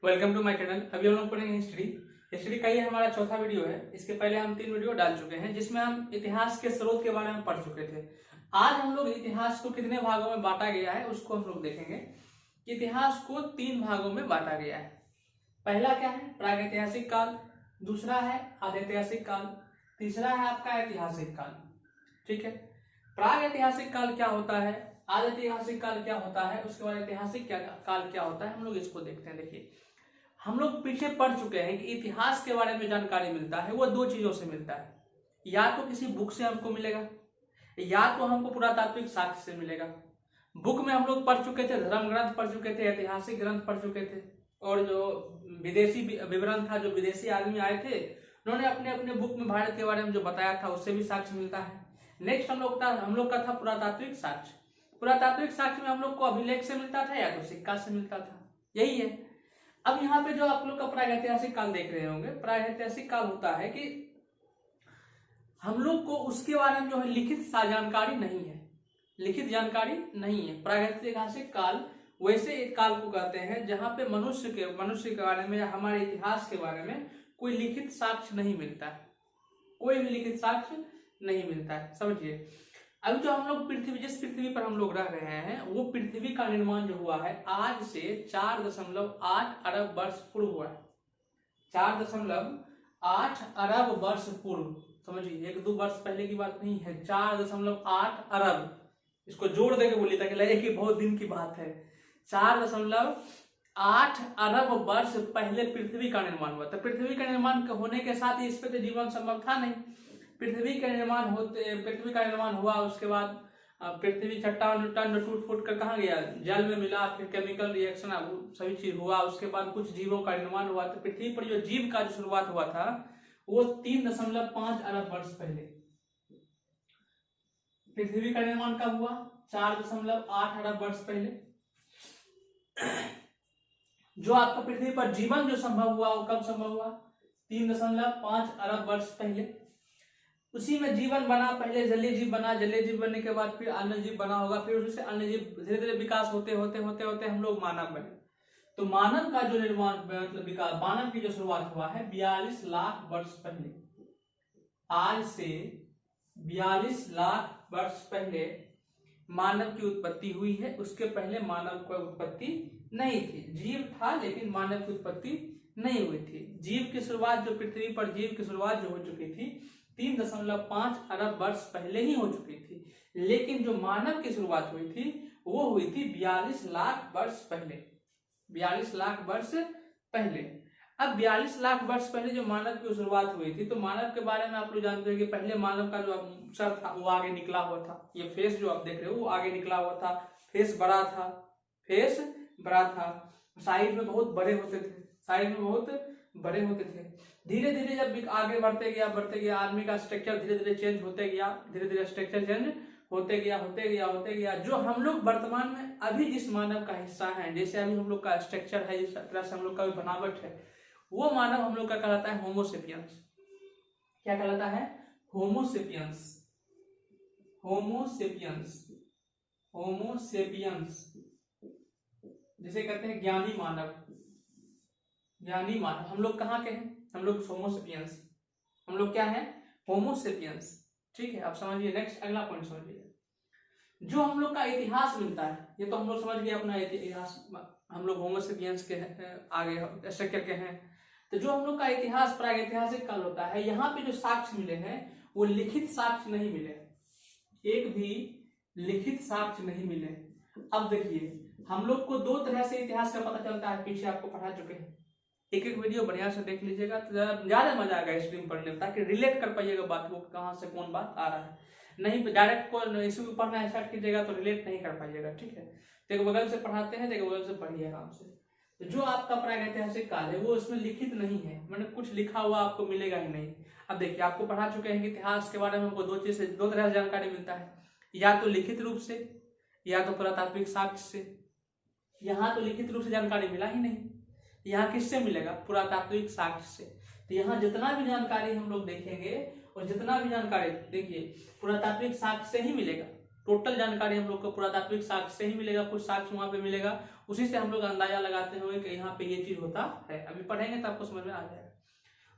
Welcome to my channel. अभी हम लोग पढ़ेंगे हिस्ट्री। हिस्ट्री का ये हमारा चौथा वीडियो है। इसके पहले हम 3 वीडियो डाल चुके हैं जिसमें हम इतिहास के स्रोत के बारे में पढ़ चुके थे। आज हम लोग इतिहास को कितने भागों में बांटा गया है उसको हम लोग देखेंगे। इतिहास को 3 भागों में बांटा गया है। पहला क्या है? प्रागैतिहासिक काल। दूसरा है आधैतिहासिक काल। तीसरा है आपका ऐतिहासिक काल। ठीक है। प्रागैतिहासिक काल क्या होता है, आधैतिहासिक काल क्या होता है, उसके बाद ऐतिहासिक काल क्या होता है, हम लोग इसको देखते हैं। देखिए, हम लोग पीछे पढ़ चुके हैं कि इतिहास के बारे में जानकारी मिलता है वो 2 चीजों से मिलता है। या तो किसी बुक से हमको मिलेगा, या तो हमको पुरातात्विक साक्ष्य से मिलेगा। बुक में हम लोग पढ़ चुके थे, धर्म ग्रंथ पढ़ चुके थे, ऐतिहासिक ग्रंथ पढ़ चुके थे, और जो विदेशी विवरण था, जो विदेशी आदमी आए थे उन्होंने अपने अपने बुक में भारत के बारे में जो बताया था उससे भी साक्ष्य मिलता है। नेक्स्ट हम लोग का था पुरातात्विक साक्ष्य। पुरातात्विक साक्ष्य में हम लोग को अभिलेख से मिलता था या तो सिक्का से मिलता था। यही है। अब यहाँ पे जो आप लोग का प्रागैतिहासिक काल देख रहे होंगे, प्रागैतिहासिक काल होता है कि हम लोग को उसके बारे में जो है लिखित जानकारी नहीं है, लिखित जानकारी नहीं है। प्रागैतिहासिक काल वैसे एक काल को कहते हैं जहां पे मनुष्य के बारे में या हमारे इतिहास के बारे में कोई लिखित साक्ष्य नहीं मिलता है, कोई भी लिखित साक्ष्य नहीं मिलता है। समझिए, अभी जो हम लोग जिस पृथ्वी पर हम लोग रह रहे हैं वो पृथ्वी का निर्माण जो हुआ है आज से 4.8 अरब वर्ष पूर्व हुआ है। 4.8 अरब वर्ष पूर्व। समझिए, 1-2 वर्ष पहले की बात नहीं है, 4.8 अरब। इसको जोड़ देके बोलिए ताकि लगे कि बहुत दिन की बात है। 4.8 अरब वर्ष पहले पृथ्वी का निर्माण हुआ था। पृथ्वी का निर्माण होने के साथ ही इस पे तो जीवन संभव था नहीं। पृथ्वी का निर्माण हुआ, उसके बाद पृथ्वी चट्टान टूट फूट कर कहाँ गया, जल में मिला, फिर केमिकल रिएक्शन सभी चीज हुआ, उसके बाद कुछ जीवों का निर्माण हुआ। तो पृथ्वी पर जो जीव का जो शुरुआत हुआ था वो 3.5 अरब वर्ष पहले। पृथ्वी का निर्माण कब हुआ? 4.8 अरब वर्ष पहले। जो आपका पृथ्वी पर जीवन जो संभव हुआ वो कब संभव हुआ? 3.5 अरब वर्ष पहले। उसी में जीवन बना, पहले जलीय जीव बना, जलीय जीव बनने के बाद फिर अन्य जीव बना होगा, फिर उससे अन्य जीव धीरे धीरे विकास होते होते होते होते हम लोग मानव बने। तो मानव का जो निर्माण मतलब विकास, मानव की जो शुरुआत हुआ है 42 लाख वर्ष पहले। आज से 42 लाख वर्ष पहले मानव की उत्पत्ति हुई है। उसके पहले मानव की उत्पत्ति नहीं थी। जीव था लेकिन मानव की उत्पत्ति नहीं हुई थी। जीव की शुरुआत जो पृथ्वी पर जीव की शुरुआत जो हो चुकी थी 3.5 अरब वर्ष पहले ही हो चुकी थी, लेकिन जो मानव की शुरुआत हुई थी वो हुई थी 42 लाख वर्ष पहले। 42 लाख वर्ष पहले। अब 42 लाख वर्ष पहले जो मानव की शुरुआत हुई थी, तो मानव के बारे में आप लोग जानते हैं कि पहले मानव का जो सर था वो आगे निकला हुआ था। ये फेस जो आप देख रहे हो वो आगे निकला हुआ था, फेस बड़ा था, फेस बड़ा था, साइड में बहुत बड़े होते थे, साइड में बहुत बड़े होते थे। धीरे धीरे जब आगे बढ़ते गया आदमी का स्ट्रक्चर धीरे धीरे चेंज होते गया, धीरे धीरे स्ट्रक्चर चेंज होते गया। जो हम लोग वर्तमान में अभी जिस मानव का हिस्सा है, जैसे अभी हम लोग का स्ट्रक्चर है, जिस तरह से हम लोग का बनावट है, वो मानव हम लोग का कहलाता है होमोसेपियंस। क्या कहलाता है? होमोसेपियंस। होमोसेपियंस, होमोसेपियंस जिसे कहते हैं ज्ञानी मानव। ज्ञानी मानव हम लोग कहाँ के हैं? हम लोग होमोसेपियंस। हम लोग क्या है? होमोसेपियंस। ठीक है, आप समझिए। नेक्स्ट अगला पॉइंट समझिए। जो हम लोग का इतिहास मिलता है, ये तो हम लोग समझ गए अपना इतिहास, हम लोग होमोसेपियंस के आगे स्ट्रक्चर के हैं। तो जो हम लोग का इतिहास प्रागैतिहासिक काल होता है, यहाँ पे जो साक्ष्य मिले हैं वो लिखित साक्ष्य नहीं मिले, एक भी लिखित साक्ष्य नहीं मिले। अब देखिए, हम लोग को 2 तरह से इतिहास का पता चलता है, पीछे आपको पढ़ा चुके हैं। एक वीडियो बढ़िया से देख लीजिएगा तो ज्यादा मजा आएगा हिस्ट्री में पढ़ने में, ताकि रिलेट कर पाइएगा बात को, कहाँ से कौन बात आ रहा है। नहीं डायरेक्ट को इसी को पढ़ना स्टार्ट कीजिएगा तो रिलेट नहीं कर पाइएगा। ठीक है, तो एक बगल से पढ़ाते हैं, एक बगल से पढ़िए आराम से। तो जो आपका प्रागैतिहासिक काल है वो इसमें लिखित नहीं है, मतलब कुछ लिखा हुआ आपको मिलेगा ही नहीं। अब देखिए, आपको पढ़ा चुके हैं कि इतिहास के बारे में हमको 2 तरह से जानकारी मिलता है, या तो लिखित रूप से या तो पुरातात्विक साक्ष्य से। यहाँ तो लिखित रूप से जानकारी मिला ही नहीं, यहाँ किससे मिलेगा? पुरातात्विक साक्ष्य से। तो यहाँ जितना भी जानकारी हम लोग देखेंगे और जितना भी जानकारी देखिए पुरातात्विक साक्ष्य से ही मिलेगा। टोटल जानकारी हम लोग को पुरातात्विक साक्ष्य से ही मिलेगा, कुछ साक्ष्य वहां पे मिलेगा, उसी से हम लोग अंदाजा लगाते हुए कि यहाँ पे ये चीज होता है। अभी पढ़ेंगे तो आपको समझ में आ जाएगा।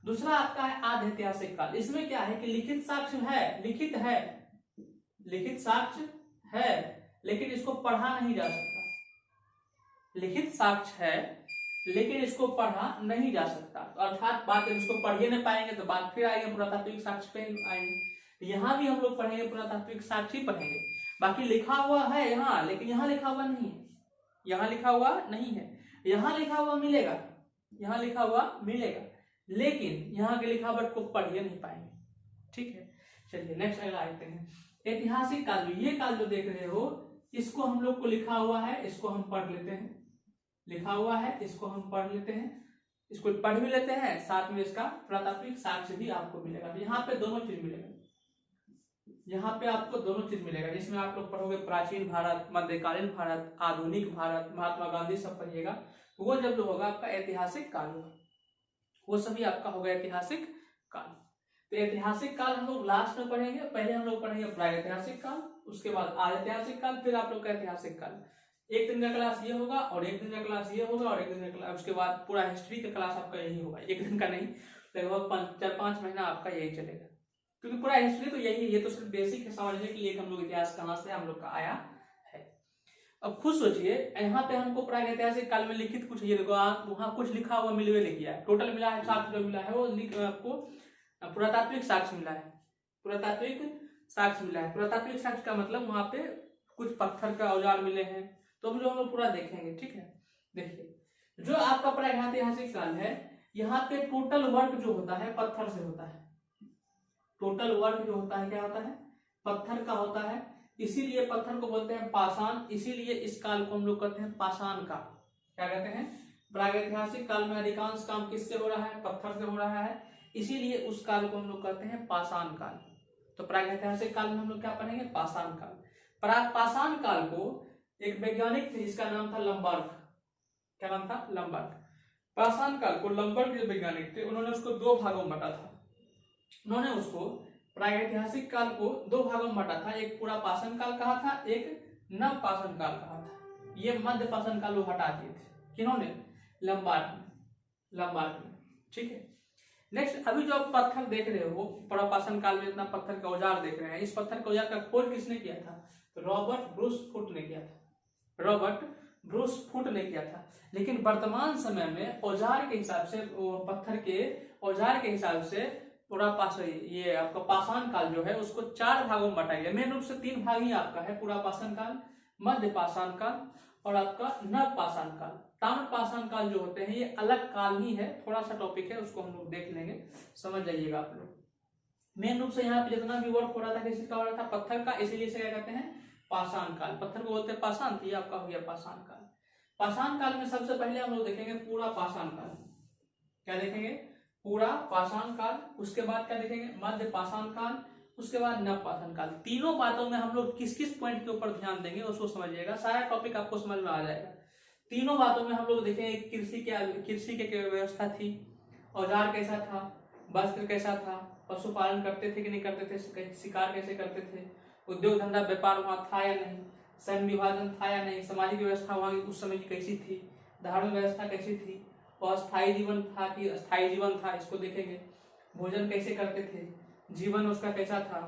दूसरा आपका है आधि ऐतिहासिक काल। इसमें क्या है कि लिखित साक्ष्य है, लिखित साक्ष्य है, लेकिन इसको पढ़ा नहीं जा सकता। लिखित साक्ष्य है लेकिन इसको पढ़ा नहीं जा सकता, तो अर्थात बात जब इसको पढ़ ही नहीं पाएंगे तो बात फिर आएंगे पुरातात्विक साक्ष्य पे आएंगे। यहाँ भी हम लोग पढ़ेंगे पुरातात्विक साक्ष्य ही पढ़ेंगे। बाकी लिखा हुआ है यहाँ, लेकिन यहाँ लिखा हुआ नहीं है, यहाँ लिखा हुआ नहीं है, यहाँ लिखा हुआ मिलेगा, यहाँ लिखा हुआ मिलेगा, लेकिन यहाँ के लिखावट को पढ़ ही नहीं पाएंगे। ठीक है, चलिए नेक्स्ट अगला आते हैं। ऐतिहासिक काल, ये काल जो देख रहे हो इसको हम लोग को लिखा हुआ है, इसको हम पढ़ लेते हैं, लिखा हुआ है इसको हम पढ़ लेते हैं, इसको पढ़ भी लेते हैं, साथ में इसका पुरातात्विक साक्ष्य भी आपको मिलेगा। तो यहाँ पे दोनों चीज मिलेगा, यहाँ पे आपको दोनों चीज मिलेगा, जिसमें आप लोग पढ़ोगे प्राचीन भारत, मध्यकालीन भारत, आधुनिक भारत, महात्मा गांधी सब पढ़िएगा। वो जब जो होगा आपका ऐतिहासिक काल होगा, वो सभी आपका होगा ऐतिहासिक काल। तो ऐतिहासिक काल हम लोग लास्ट में पढ़ेंगे, पहले हम लोग पढ़ेंगे प्रागैतिहासिक काल, उसके बाद आधैतिहासिक काल, फिर आप लोग का ऐतिहासिक काल। एक दिन का क्लास ये होगा और एक दिन का क्लास ये होगा और एक दिन का क्लास, उसके बाद पूरा हिस्ट्री का क्लास आपका यही होगा। एक दिन का नहीं, लगभग 4-5 महीना आपका यही चलेगा, क्योंकि पूरा हिस्ट्री तो यही है। ये तो सिर्फ बेसिक है समझने के लिए हम लोग इतिहास कहाँ से हम लोग का आया है। अब खुद सोचिए, यहाँ पे हमको प्रागैतिहासिक काल में लिखित कुछ ये देखो, वहाँ कुछ लिखा हुआ मिलवे नहीं किया है, टोटल मिला है साक्ष्य जो मिला है वो आपको पुरातात्विक साक्ष्य मिला है, पुरातात्विक साक्ष्य मिला है। पुरातात्विक साक्ष्य का मतलब वहां पे कुछ पत्थर का औजार मिले हैं, तो हम लोग पूरा देखेंगे। ठीक है, देखिए जो आपका प्रागैतिहासिक काल है, यहाँ पे टोटल वर्क जो होता है पत्थर से होता है, टोटल वर्क जो होता है क्या होता है, पत्थर का होता है, इसीलिए पत्थर को बोलते हैं पाषाण, इसीलिए इस काल को हम लोग कहते हैं पाषाण काल। क्या कहते हैं, प्रागैतिहासिक काल में अधिकांश काम किससे हो रहा है, पत्थर से हो रहा है, इसीलिए उस काल को हम लोग कहते हैं पाषाण काल। तो प्रागैतिहासिक काल में हम लोग क्या पढ़ेंगे, पाषाण काल। पाषाण काल को एक वैज्ञानिक थे जिसका नाम था लंबार्क। क्या नाम था, लंबार्क। पाषाण काल को लंबार्क जो वैज्ञानिक थे उन्होंने उसको 2 भागों में बांटा था। उन्होंने उसको प्रागैतिहासिक काल को 2 भागों में बांटा था, एक पूरा पाषाण काल कहा था, एक नव पाषाण काल कहा था। ये मध्य पाषाण काल वो हटा दिए थे, किन्होंने, लंबार्क ने। ठीक है, नेक्स्ट अभी जो आप पत्थर देख रहे हो पूरा पाषाण काल में इतना पत्थर का औजार देख रहे हैं, इस पत्थर के औजार का खोज किसने किया था, तो रॉबर्ट ब्रूस फुट ने किया था, रॉबर्ट ब्रूस फुट ने किया था। लेकिन वर्तमान समय में औजार के हिसाब से, पत्थर के औजार के हिसाब से पूरा ये आपका पाषाण काल जो है उसको 4 भागों में बांटा गया। मेन रूप से 3 भाग ही आपका है, पूरा पाषाण काल, मध्य पाषाण काल और आपका नव पाषाण काल। ताम्र पाषाण काल जो होते हैं ये अलग काल ही है, थोड़ा सा टॉपिक है, उसको हम लोग देख लेंगे, समझ जाइएगा आप लोग। मेन रूप से यहाँ पे जितना भी वर्क हो रहा था किसका हो रहा था, पत्थर का, इसीलिए से क्या कहते हैं, पाषाण काल। पत्थर को बोलते हैं पाषाण, तो ये आपका हो गया पाषाण काल। पाषाण काल में सबसे पहले हम लोग देखेंगे पूरा पाषाण काल। क्या देखेंगे, पूरा पाषाण काल, उसके बाद क्या देखेंगे, मध्य पाषाण काल, उसके बाद नव पाषाण काल। तीनों बातों में हम लोग किस किस पॉइंट के ऊपर ध्यान देंगे उसको समझिएगा, सारा टॉपिक आपको समझ में आ जाएगा। तीनों बातों में हम लोग देखेंगे कृषि के व्यवस्था थी, औजार कैसा था, वस्त्र कैसा था, पशुपालन करते थे कि नहीं करते थे, शिकार कैसे करते थे, उद्योग धंधा व्यापार वहां था या नहीं, सैन्य विभाजन था या नहीं, सामाजिक व्यवस्था वहां की उस समय की कैसी थी, धार्मिक व्यवस्था कैसी थी, अस्थायी जीवन था कि अस्थायी जीवन था, इसको देखेंगे। भोजन कैसे करते थे, जीवन उसका कैसा था,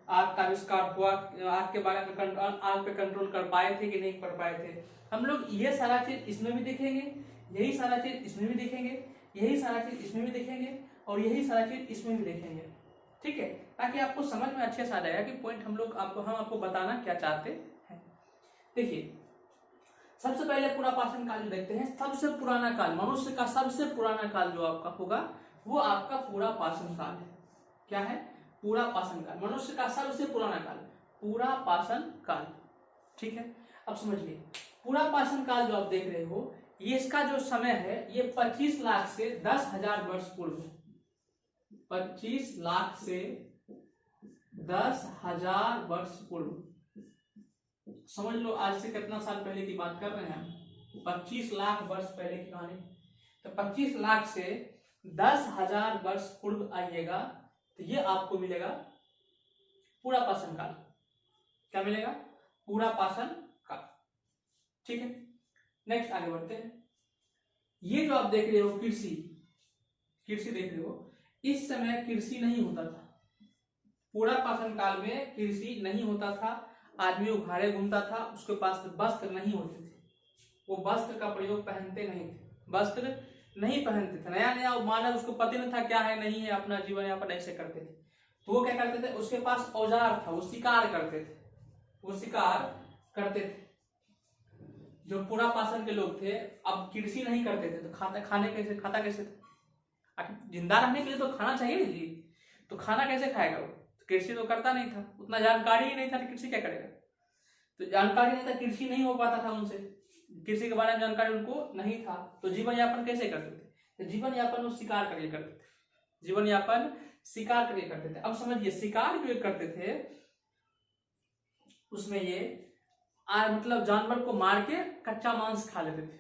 आग का आविष्कार हुआ, आग के बारे में आग पे कंट्रोल कर पाए थे कि नहीं कर पाए थे, हम लोग ये सारा चीज इसमें भी देखेंगे, यही सारा चीज इसमें भी देखेंगे, यही सारा चीज इसमें भी देखेंगे और यही सारा चीज इसमें भी देखेंगे। ठीक है, ताकि आपको समझ में अच्छे से आ जाएगा कि पॉइंट हम आपको बताना क्या चाहते हैं। देखिए सबसे पहले पूरा पाषाण काल जो देखते हैं, सबसे पुराना काल, मनुष्य का सबसे पुराना काल जो आपका होगा वो आपका पूरा पाषाण काल है। क्या है, पूरा पाषाण काल, मनुष्य का सबसे पुराना काल, पूरा पाषाण काल। ठीक है, अब समझिए पूरा पाषाण काल जो आप देख रहे हो, ये इसका जो समय है ये 25 लाख से 10,000 वर्ष पूर्व है। 25 लाख से 10,000 वर्ष पूर्व, समझ लो आज से कितना साल पहले की बात कर रहे हैं हम, 25 लाख वर्ष पहले की कहानी। तो 25 लाख से 10,000 वर्ष पूर्व आइएगा तो ये आपको मिलेगा पूरा पाषाण काल। क्या मिलेगा, पूरा पाषण काल। ठीक है, नेक्स्ट आगे बढ़ते हैं। ये जो आप देख रहे हो कृषि देख रहे हो, इस समय कृषि नहीं होता था। पूरा पाषाण काल में कृषि नहीं होता था, आदमी उघाड़े घूमता था, उसके पास वस्त्र नहीं होते थे, वो वस्त्र का प्रयोग पहनते नहीं थे, वस्त्र नहीं पहनते थे, नया नया मानव, उसको पता नहीं था क्या है नहीं है, अपना जीवन यापन ऐसे करते थे। तो वो क्या करते थे, उसके पास औजार था, वो शिकार करते थे, वो शिकार करते थे। जो पूरा पाषाण के लोग थे, अब कृषि नहीं करते थे, तो खाता कैसे था? जिंदा रहने के लिए तो खाना चाहिए जी, तो खाना कैसे खाएगा वो? कृषि तो करता नहीं था, उतना जानकारी ही नहीं था, तो कृषि क्या करेगा? तो जानकारी नहीं था, कृषि नहीं हो पाता था उनसे, कृषि के बारे में जानकारी उनको नहीं था, तो जीवन यापन कैसे करते थे? तो जीवन यापन वो शिकार करके करते थे, जीवन यापन शिकार करके करते थे। अब समझिए, शिकार जो करते थे उसमें ये मतलब जानवर को मार के कच्चा मांस खा लेते थे,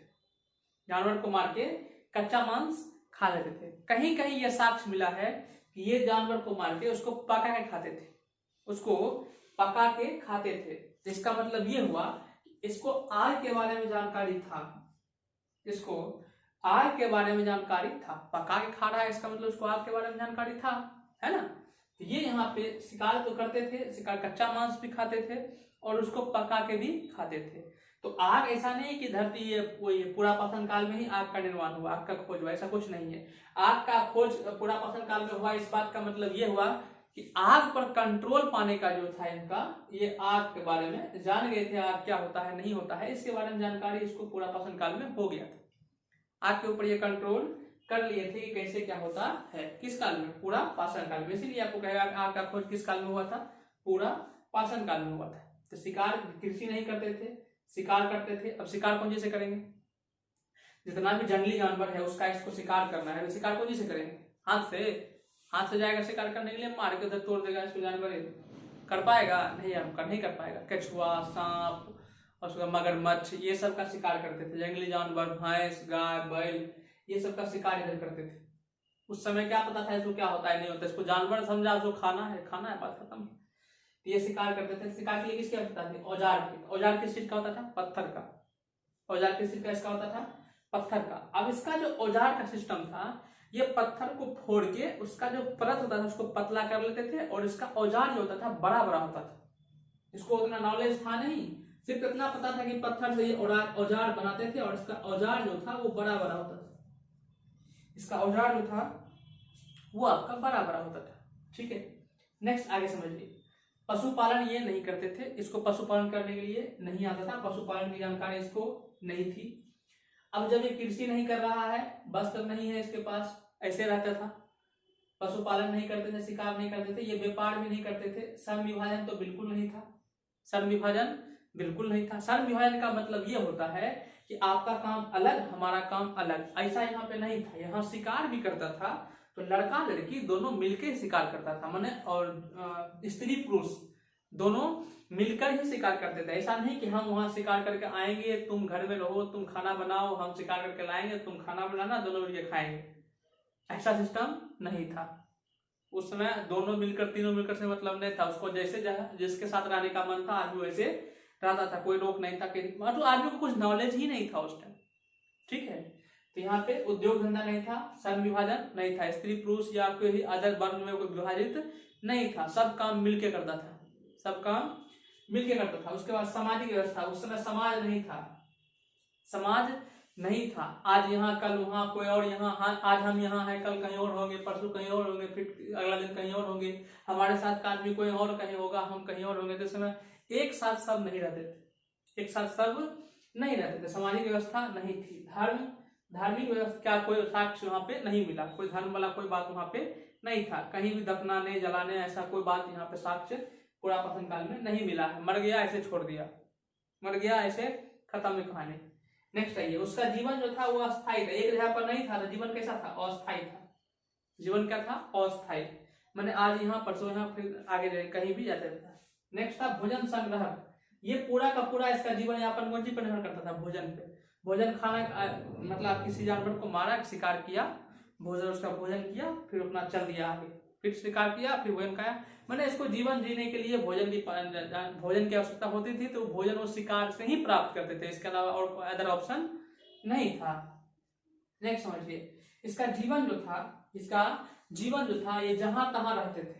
जानवर को मार के कच्चा मांस खा लेते थे। कहीं कहीं यह साक्ष्य मिला है कि ये जानवर को मार के उसको पका के खाते थे, उसको पका के खाते थे। इसका मतलब ये हुआ कि इसको आग के बारे में जानकारी था, इसको आग के बारे में जानकारी था, पका के खा रहा है, इसका मतलब उसको आग के बारे में जानकारी था, है ना। तो ये यहाँ पे शिकार तो करते थे, शिकार कच्चा मांस भी खाते थे और उसको पका के भी खाते थे। तो आग ऐसा नहीं कि धरती ये पूरा पाषाण काल में ही आग का निर्माण हुआ, आग का खोज हुआ, ऐसा कुछ नहीं है। आग का खोज पूरा पाषाण काल में हुआ, इस बात का मतलब ये हुआ कि आग पर कंट्रोल पाने का जो था इनका, ये आग के बारे में जान गए थे, आग क्या होता है नहीं होता है, इसके बारे में जानकारी इसको पूरा पाषाण काल में हो गया था। आग के ऊपर ये कंट्रोल कर लिए थे कि कैसे क्या होता है, किस काल में? पूरा पाषाण काल में। इसीलिए आपको कहेगा आग का खोज किस काल में हुआ था? पूरा पाषाण काल में हुआ था। तो शिकार, कृषि नहीं करते थे, शिकार करते थे। अब शिकार कौन से करेंगे? जितना भी जंगली जानवर है उसका इसको शिकार करना है, शिकार कौन से करेंगे? हाथ से जाएगा शिकार करने के लिए, मार के उधर तोड़ देगा इसको, जानवर कर पाएगा नहीं, हम नहीं कर पाएगा। कछुआ, सांप और उसका मगरमच्छ, ये सब का शिकार करते थे। जंगली जानवर, भैंस, गाय, बैल, ये सब का शिकार इधर करते थे। उस समय क्या पता था इसको क्या होता है नहीं होता, इसको जानवर समझा, उसको खाना है, बात खत्म। ये शिकार करते थे। शिकार के लिए किसकी आवश्यकता थी? औजार की। औजार किस चीज का होता था? पत्थर का। औजार किस चीज का इसका होता था? पत्थर का। अब इसका जो औजार का सिस्टम था, ये पत्थर को फोड़ के उसका जो परत होता था उसको पतला कर लेते थे, और इसका औजार जो होता था बड़ा बड़ा होता था। इसको उतना नॉलेज था नहीं, सिर्फ इतना पता था कि पत्थर से ये औजार बनाते थे, और इसका औजार जो था वो बड़ा बड़ा होता था। इसका औजार जो था वो आपका बड़ा बड़ा होता था। ठीक है, नेक्स्ट आगे समझिए। पशुपालन ये नहीं करते थे, इसको पशुपालन करने के लिए नहीं आता था, पशुपालन की जानकारी इसको नहीं थी। अब जब ये कृषि नहीं कर रहा है, वस्त्र नहीं है इसके पास, ऐसे रहता था, पशुपालन नहीं करते थे, शिकार नहीं करते थे, ये व्यापार भी नहीं करते थे, श्रम विभाजन तो बिल्कुल नहीं था, श्रम विभाजन बिल्कुल नहीं था। श्रम विभाजन का मतलब ये होता है कि आपका काम अलग, हमारा काम अलग, ऐसा यहाँ पे नहीं था। यहाँ शिकार भी करता था तो लड़का लड़की दोनों मिलकर शिकार करता था, माने, और स्त्री पुरुष दोनों मिलकर ही शिकार करते थे। ऐसा नहीं कि हम वहां शिकार करके आएंगे, तुम घर में रहो, तुम खाना बनाओ, हम शिकार करके लाएंगे, तुम खाना बनाना, दोनों मिलकर खाएंगे, ऐसा सिस्टम नहीं था। उस समय दोनों मिलकर, तीनों मिलकर से मतलब नहीं था। उसको जैसे जिसके साथ रहने का मन था आदमी वैसे रहता था, कोई रोक नहीं था, मतलब आदमी को कुछ नॉलेज ही नहीं था उस टाइम। ठीक है, तो यहाँ पे उद्योग धंधा नहीं था, श्रम विभाजन नहीं था, स्त्री पुरुष या कोई अदर वर्ण में कोई विभाजित नहीं था, सब काम मिलके करता था, सब काम मिलके करता था। उसके बाद सामाजिक व्यवस्था, उस समय समाज नहीं था, समाज नहीं था। आज यहाँ कल वहाँ, कोई और यहाँ, आज हम यहाँ हैं, कल कहीं और होंगे, परसों कहीं और होंगे, फिर अगला दिन कहीं और होंगे, हमारे साथ का आदमी कोई और कहीं होगा, हम कहीं और होंगे। तो समय एक साथ सब नहीं रहते थे, एक साथ सब नहीं रहते थे, सामाजिक व्यवस्था नहीं थी। धार्मिक व्यवस्था क्या, कोई साक्ष्य वहां पे नहीं मिला, कोई धर्म वाला कोई बात वहां पे नहीं था, कहीं भी दफनाने जलाने ऐसा कोई बात यहाँ पे साक्ष्य पूरा पाषाण काल में नहीं मिला है। मर गया ऐसे छोड़ दिया, मर गया ऐसे खत्म में कहानी। नेक्स्ट आइए, उसका जीवन जो था वो अस्थायी था, एक जगह पर नहीं था, तो जीवन कैसा था? अस्थायी था। जीवन क्या था? अस्थायी, मैंने आज यहाँ परसों यहाँ, फिर आगे कहीं भी जाते रहता। नेक्स्ट था भोजन संग्रह। ये पूरा का पूरा इसका जीवन यापन कौन सी पर निर्भर करता था? भोजन पे। भोजन खाना, मतलब आप किसी जानवर को मारा, शिकार किया, भोजन उसका भोजन किया, फिर अपना चल दिया आगे, फिर शिकार किया, फिर भोजन खाया, मैंने इसको जीवन जीने के लिए भोजन की आवश्यकता होती थी, तो भोजन वो शिकार से ही प्राप्त करते थे, इसके अलावा और अदर ऑप्शन नहीं था। नेक्स्ट समझिए, इसका जीवन जो था ये जहां तहां रहते थे।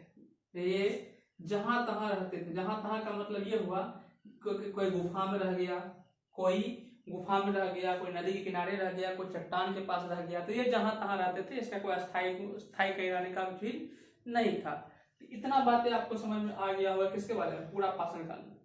ये जहां तहां रहते थे, जहां तहां का मतलब ये हुआ कोई गुफा में रह गया, कोई नदी के किनारे रह गया, कोई चट्टान के पास रह गया, तो ये जहां तहां रहते थे। इसका कोई स्थायी कहीं रहने का भी नहीं था। तो इतना बातें आपको समझ में आ गया होगा किसके बारे में, पूरा पाषाण काल में।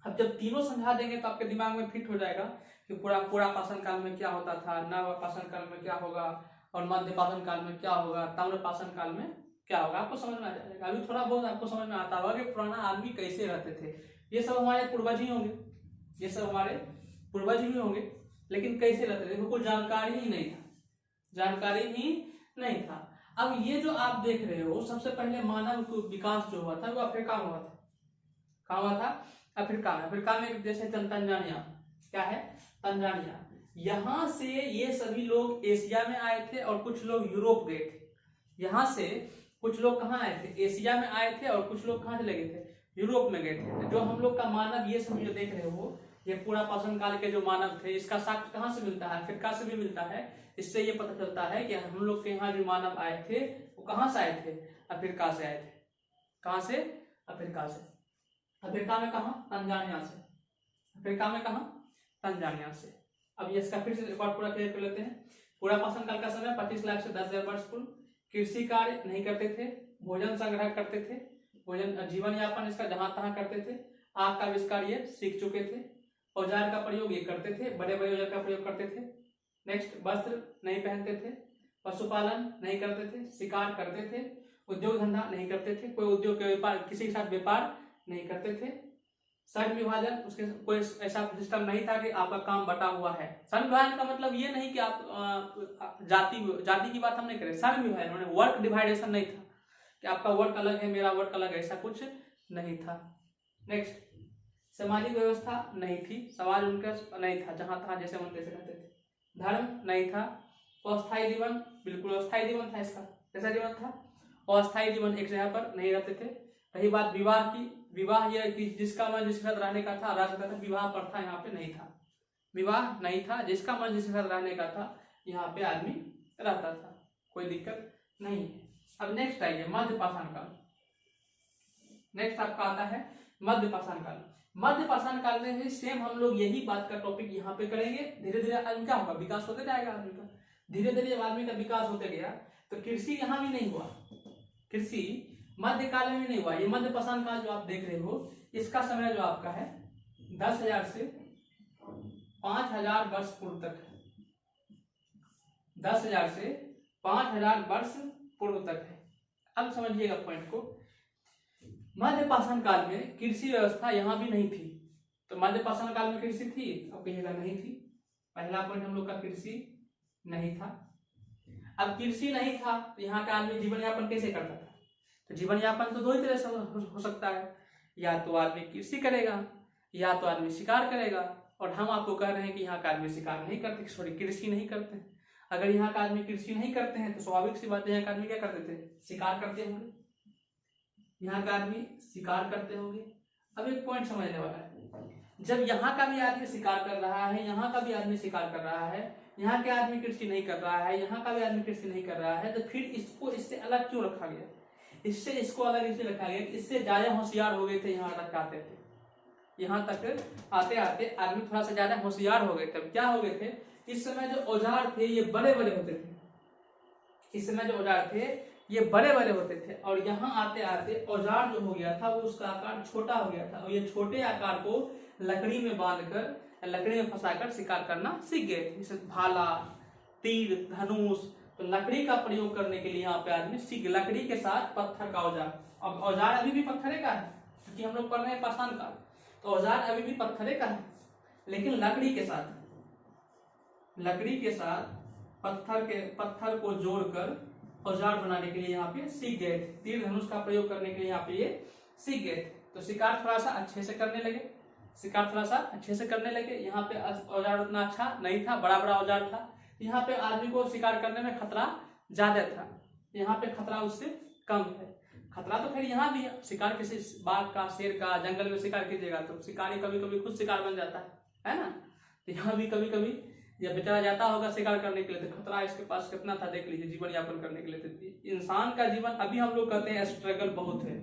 अब जब तीनों समझा देंगे तो आपके दिमाग में फिट हो जाएगा कि पूरा पाषाण काल में क्या होता था, नव पाषाण काल में क्या होगा, और मध्य पाषाण काल में क्या होगा, ताम्र पाषाण काल में क्या होगा, आपको समझ में आ जाएगा। अभी थोड़ा बहुत आपको समझ में आता होगा कि पुराना आदमी कैसे रहते थे। ये सब हमारे पूर्वज ही होंगे, लेकिन कैसे रहते थे कोई जानकारी ही नहीं था। अब ये जो आप देख रहे हो, सबसे पहले मानव को विकास जो हुआ था वो अफ्रीका में हुआ था। कहाँ हुआ था? अफ्रीका में एक देश है तंजानिया। क्या है? तंजानिया। यहाँ से ये सभी लोग एशिया में आए थे और कुछ लोग यूरोप गए थे। यहाँ से कुछ लोग कहाँ आए थे? एशिया में आए थे, और कुछ लोग कहाँ चले गए थे? यूरोप में गए थे। जो हम लोग का मानव, ये सब जो देख रहे हो, ये पूरा पाषाण काल के जो मानव थे, इसका साक्ष्य कहाँ से मिलता है? अफ्रीका से भी मिलता है। इससे ये पता चलता है कि हम लोग के यहाँ जो मानव आए थे वो कहाँ से आए थे? अफ्रीका से आए थे। कहाँ से? अफ्रीका से। अफ्रीका में कहाँ? तंजानिया से। अफ्रीका में कहाँ? तंजानिया से। अब ये इसका फिर से रिकॉर्ड पूरा क्लियर कर लेते हैं। पूरा पाषाण काल का समय 25 लाख से 10,000 वर्ष पूर्व। कृषि कार्य नहीं करते थे, भोजन संग्रह करते थे, जीवन यापन इसका जहां तहां करते थे। आग का आविष्कार ये सीख चुके थे। औजार का प्रयोग ये करते थे, बड़े बड़े औजार का प्रयोग करते थे। नेक्स्ट, वस्त्र नहीं पहनते थे, पशुपालन नहीं करते थे, शिकार करते थे, उद्योग धंधा नहीं करते थे, कोई उद्योग के व्यापार, किसी के साथ व्यापार नहीं करते थे। संघ विभाजन, उसके कोई ऐसा सिस्टम नहीं था कि आपका काम बटा हुआ है। संघ विभाजन का मतलब ये नहीं कि आप जाति की बात हम नहीं करें। संघ विभाजन वर्क डिवाइडेशन नहीं था कि आपका वर्क अलग है, मेरा वर्क अलग है, ऐसा कुछ नहीं था। नेक्स्ट, सामाजिक व्यवस्था नहीं थी, समाज उनका नहीं था, जहां तहां जैसे मन तैसे रहते थे। धर्म नहीं था। अस्थायी जीवन, बिल्कुल अस्थायी जीवन था इसका। कैसा जीवन था? अस्थायी जीवन, एक जगह पर नहीं रहते थे। रही बात विवाह की, विवाह यह कि जिसका मन जिसके साथ रहने का था रह सकता था। विवाह प्रथा यहाँ पे नहीं था, विवाह नहीं था, जिसका मन जिसके साथ रहने का था यहाँ पे आदमी रहता था, कोई दिक्कत नहीं है। अब नेक्स्ट आइए मध्य पाषाण काल। नेक्स्ट आपका आता है मध्य पाषाण काल। मध्य पाषाण काल में भी सेम हम लोग यही बात का टॉपिक यहाँ पे करेंगे। धीरे धीरे क्या होगा? विकास होते जाएगा आदमी का। धीरे धीरे जब आदमी का विकास होते गया तो कृषि यहाँ भी नहीं हुआ, कृषि मध्य काल में भी नहीं हुआ। ये मध्य पाषाण काल जो आप देख रहे हो, इसका समय जो आपका है 10,000 से 5,000 वर्ष पूर्व तक है। 10,000 से 5,000 वर्ष पूर्व तक है। अब समझिएगा पॉइंट को। मध्य पाषाण काल में कृषि व्यवस्था यहाँ भी नहीं थी। तो मध्य पाषाण काल में कृषि थी? अब कहिएगा नहीं थी। पहला पॉइंट हम लोग का कृषि नहीं था। अब कृषि नहीं था तो यहाँ का आदमी जीवन यापन कैसे करता था? तो जीवन यापन तो दो ही तरह से हो सकता है, या तो आदमी कृषि करेगा या तो आदमी शिकार करेगा। और हम आपको कह रहे हैं कि यहाँ का आदमी शिकार नहीं करते, सॉरी कृषि नहीं करते। अगर यहाँ का आदमी कृषि नहीं करते हैं तो स्वाभाविक सी बात है, यहाँ का आदमी क्या करते थे? शिकार करते होंगे। यहाँ का आदमी शिकार करते होंगे। अब एक पॉइंट समझने वाला है, जब यहाँ का भी आदमी शिकार कर रहा है, यहाँ का भी आदमी शिकार कर रहा है, यहाँ के आदमी कृषि नहीं कर रहा है, यहाँ का भी आदमी कृषि नहीं कर रहा है, तो फिर इसको इससे अलग क्यों रखा गया? इसको अलग इसलिए रखा गया, इससे ज्यादा होशियार हो गए थे। यहाँ तक आते थे, यहाँ तक आते आते आदमी थोड़ा सा ज्यादा होशियार हो गए थे। क्या हो गए थे? इस समय जो औजार थे ये बड़े बड़े होते थे। इस समय जो औजार थे ये बड़े बड़े होते थे, और यहाँ आते आते औजार जो हो गया था वो उसका आकार छोटा हो गया था, और ये छोटे आकार को लकड़ी में बांधकर, लकड़ी में फंसाकर शिकार करना सीख गए थे। जैसे भाला, तीर, धनुष, तो लकड़ी का प्रयोग करने के लिए यहाँ पे आदमी सीख। लकड़ी के साथ पत्थर का औजार, अब औजार अभी भी पत्थरे का है क्योंकि हम लोग पढ़ रहे हैं पाषाण काल, तो औजार अभी भी पत्थरे का है, लेकिन लकड़ी के साथ पत्थर को जोड़कर औजार बनाने के लिए यहाँ पे सीख गए थे। तीर धनुष का प्रयोग करने के लिए यहाँ पे ये सीख गए थे। तो शिकार थोड़ा सा अच्छे से करने लगे। यहाँ पे औजार उतना अच्छा नहीं था, बड़ा बड़ा औजार था। यहाँ पे आदमी को शिकार करने में खतरा ज्यादा था, यहाँ पे खतरा उससे कम है। खतरा तो खैर यहाँ भी है, शिकार किसी बाघ का, शेर का, जंगल में शिकार कीजिएगा तो शिकारी कभी कभी खुद शिकार बन जाता है ना। तो यहाँ भी कभी कभी जब बेचारा जाता होगा शिकार करने के लिए तो खतरा इसके पास कितना था देख लीजिए, जीवन यापन करने के लिए। तो इंसान का जीवन अभी हम लोग कहते हैं स्ट्रगल बहुत है,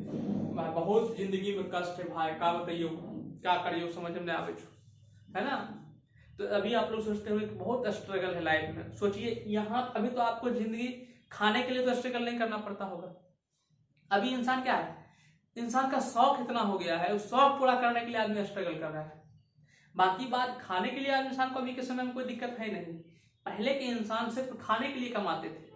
बहुत जिंदगी में कष्ट है भाई, का बताइयो क्या करियो समझ में आवे है ना। तो अभी आप लोग सोचते हुए कि बहुत स्ट्रगल है लाइफ में, सोचिए यहाँ अभी तो आपको जिंदगी खाने के लिए तो स्ट्रगल नहीं करना पड़ता होगा। अभी इंसान क्या है, इंसान का शौक इतना हो गया है, उस शौक पूरा करने के लिए आदमी स्ट्रगल कर रहा है। बाकी बात खाने के लिए आज इंसान को अभी के समय में कोई दिक्कत है नहीं। पहले के इंसान सिर्फ खाने के लिए कमाते थे,